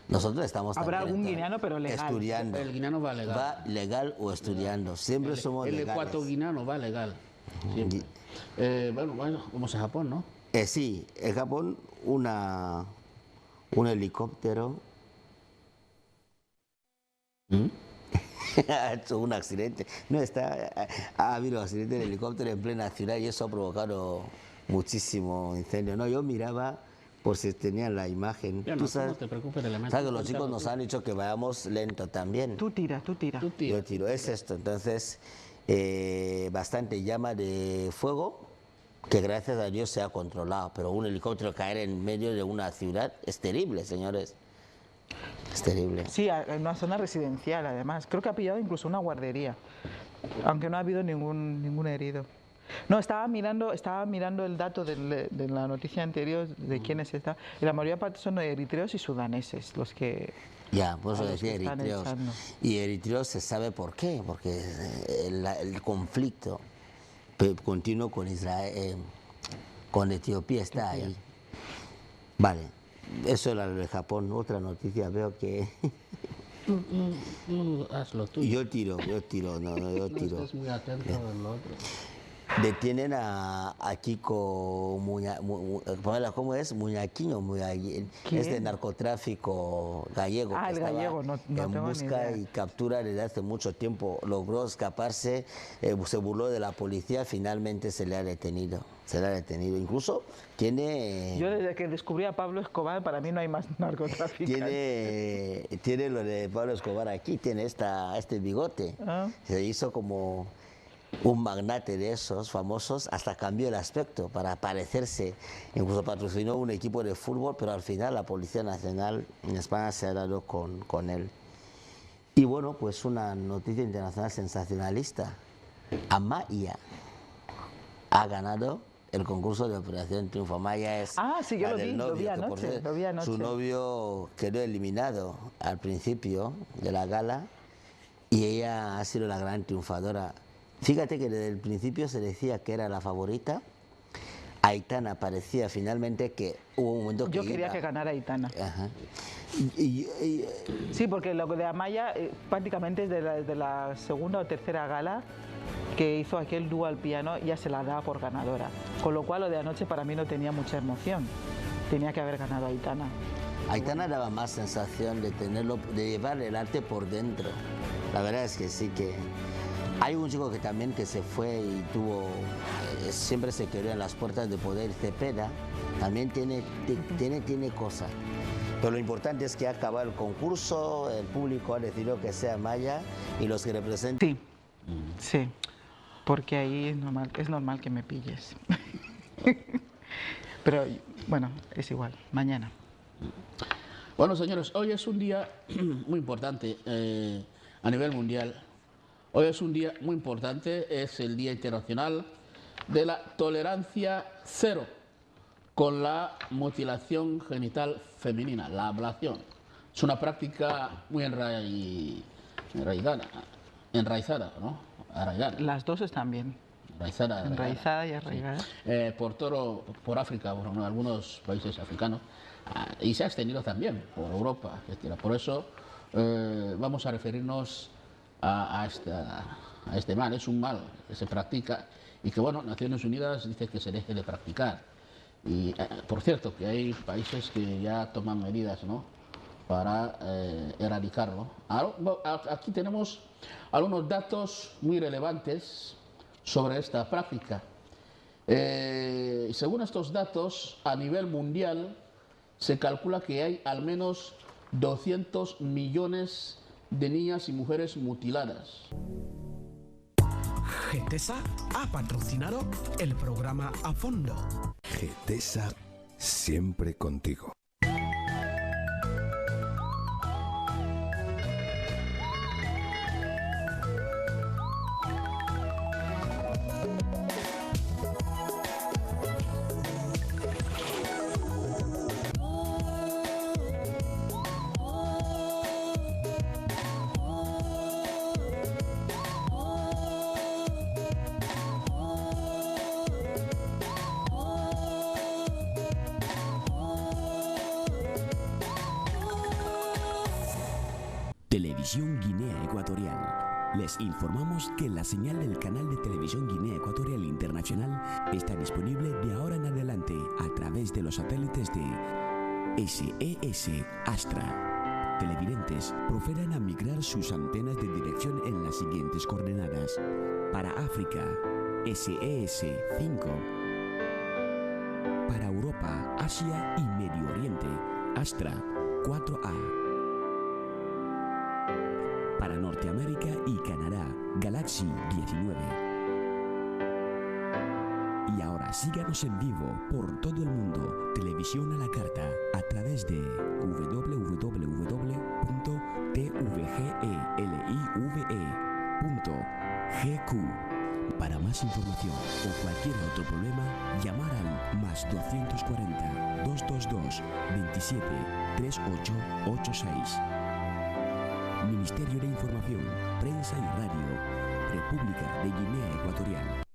nosotros estamos Habrá también algún guineano, pero legal. estudiando. El guineano va legal. Va legal o estudiando. Siempre somos El legales. ecuatoguineano va legal. Siempre. Bueno, vamos a Japón, ¿no? Sí, en Japón un helicóptero ha hecho un accidente. Ha habido un accidente de helicóptero en plena ciudad y eso ha provocado muchísimo incendio. No, yo miraba por si tenían la imagen. Ya, Tú no sabes, te preocupes de la imagen. sabes que los chicos Cuéntalo nos tú. han dicho que vayamos lento también. Tú tira. Tú tira. Yo tiro, es esto. Entonces, bastante llama de fuego que gracias a Dios se ha controlado. Pero un helicóptero caer en medio de una ciudad es terrible, señores. Es terrible. Sí, en una zona residencial, además. Creo que ha pillado incluso una guardería, aunque no ha habido ningún herido. No, estaba mirando el dato de la noticia anterior de quiénes están. Y la mayoría parte son eritreos y sudaneses los que... Ya, por eso a los decía que están eritreos. echando. Y eritreos se sabe por qué, porque el conflicto continuo con Israel, con Etiopía está ahí. Vale, eso era lo de Japón. Otra noticia veo que... Tú haz lo tuyo. yo tiro, yo tiro. No estés muy atento a lo otro. Detienen a Kiko ¿cómo es? Muñaquiño, es de narcotráfico gallego. Ah, que el estaba gallego, no en tengo ni busca idea. y captura desde hace mucho tiempo. Logró escaparse, se burló de la policía, finalmente se le ha detenido. Incluso tiene... Yo desde que descubrí a Pablo Escobar, para mí no hay más narcotraficantes. Tiene lo de Pablo Escobar aquí, tiene este bigote. Ah. Se hizo como un magnate de esos famosos, hasta cambió el aspecto para parecerse. Incluso patrocinó un equipo de fútbol, pero al final la Policía Nacional en España se ha dado con él. Y bueno, pues una noticia internacional sensacionalista. Amaya ha ganado el concurso de Operación Triunfo. Amaya es Sí, yo la lo del vi, lo vi que por anoche, cierto, lo vi anoche. Su novio quedó eliminado al principio de la gala y ella ha sido la gran triunfadora. Fíjate que desde el principio se decía que era la favorita. Aitana parecía finalmente que hubo un momento que Yo quería iba. que ganara Aitana. Ajá. Sí, porque lo de Amaya prácticamente es de la segunda o tercera gala que hizo aquel dúo al piano, ya se la daba por ganadora. Con lo cual lo de anoche para mí no tenía mucha emoción. Tenía que haber ganado Aitana. Aitana daba más sensación de llevar el arte por dentro. La verdad es que sí que... Hay un chico que también que se fue y siempre se quedó en las puertas de poder, Cepeda, también tiene cosas. Pero lo importante es que ha acabado el concurso, el público ha decidido que sea Amaya y los que representan... Sí, porque ahí es normal que me pilles. Pero bueno, es igual, mañana. Bueno, señores, hoy es un día muy importante a nivel mundial. Hoy es un día muy importante, es el Día Internacional de la Tolerancia Cero con la mutilación genital femenina, la ablación. Es una práctica muy enraizada, ¿no? Arraigada. Las dos están bien. Enraizada y arraigada. Por África, por algunos países africanos, y se ha extendido también por Europa, etc. Por eso vamos a referirnos a este mal. Es un mal que se practica y que, bueno, Naciones Unidas dice que se deje de practicar. Y, por cierto, que hay países que ya toman medidas, ¿no?, para erradicarlo. Aquí tenemos algunos datos muy relevantes sobre esta práctica. Según estos datos, a nivel mundial se calcula que hay al menos 200 millones de niñas y mujeres mutiladas. GETESA ha patrocinado el programa A Fondo. GETESA, siempre contigo. Televisión Guinea Ecuatorial. Les informamos que la señal del canal de Televisión Guinea Ecuatorial Internacional está disponible de ahora en adelante a través de los satélites de SES Astra. Televidentes procedan a migrar sus antenas de dirección en las siguientes coordenadas. Para África, SES 5. Para Europa, Asia y Medio Oriente, Astra 4A. Para Norteamérica y Canadá, Galaxy 19. Y ahora síganos en vivo por todo el mundo, televisión a la carta, a través de www.tvgelive.gq. Para más información o cualquier otro problema, llamar al +240 222 27 3886. Ministerio de Información, Prensa y Radio, República de Guinea Ecuatorial.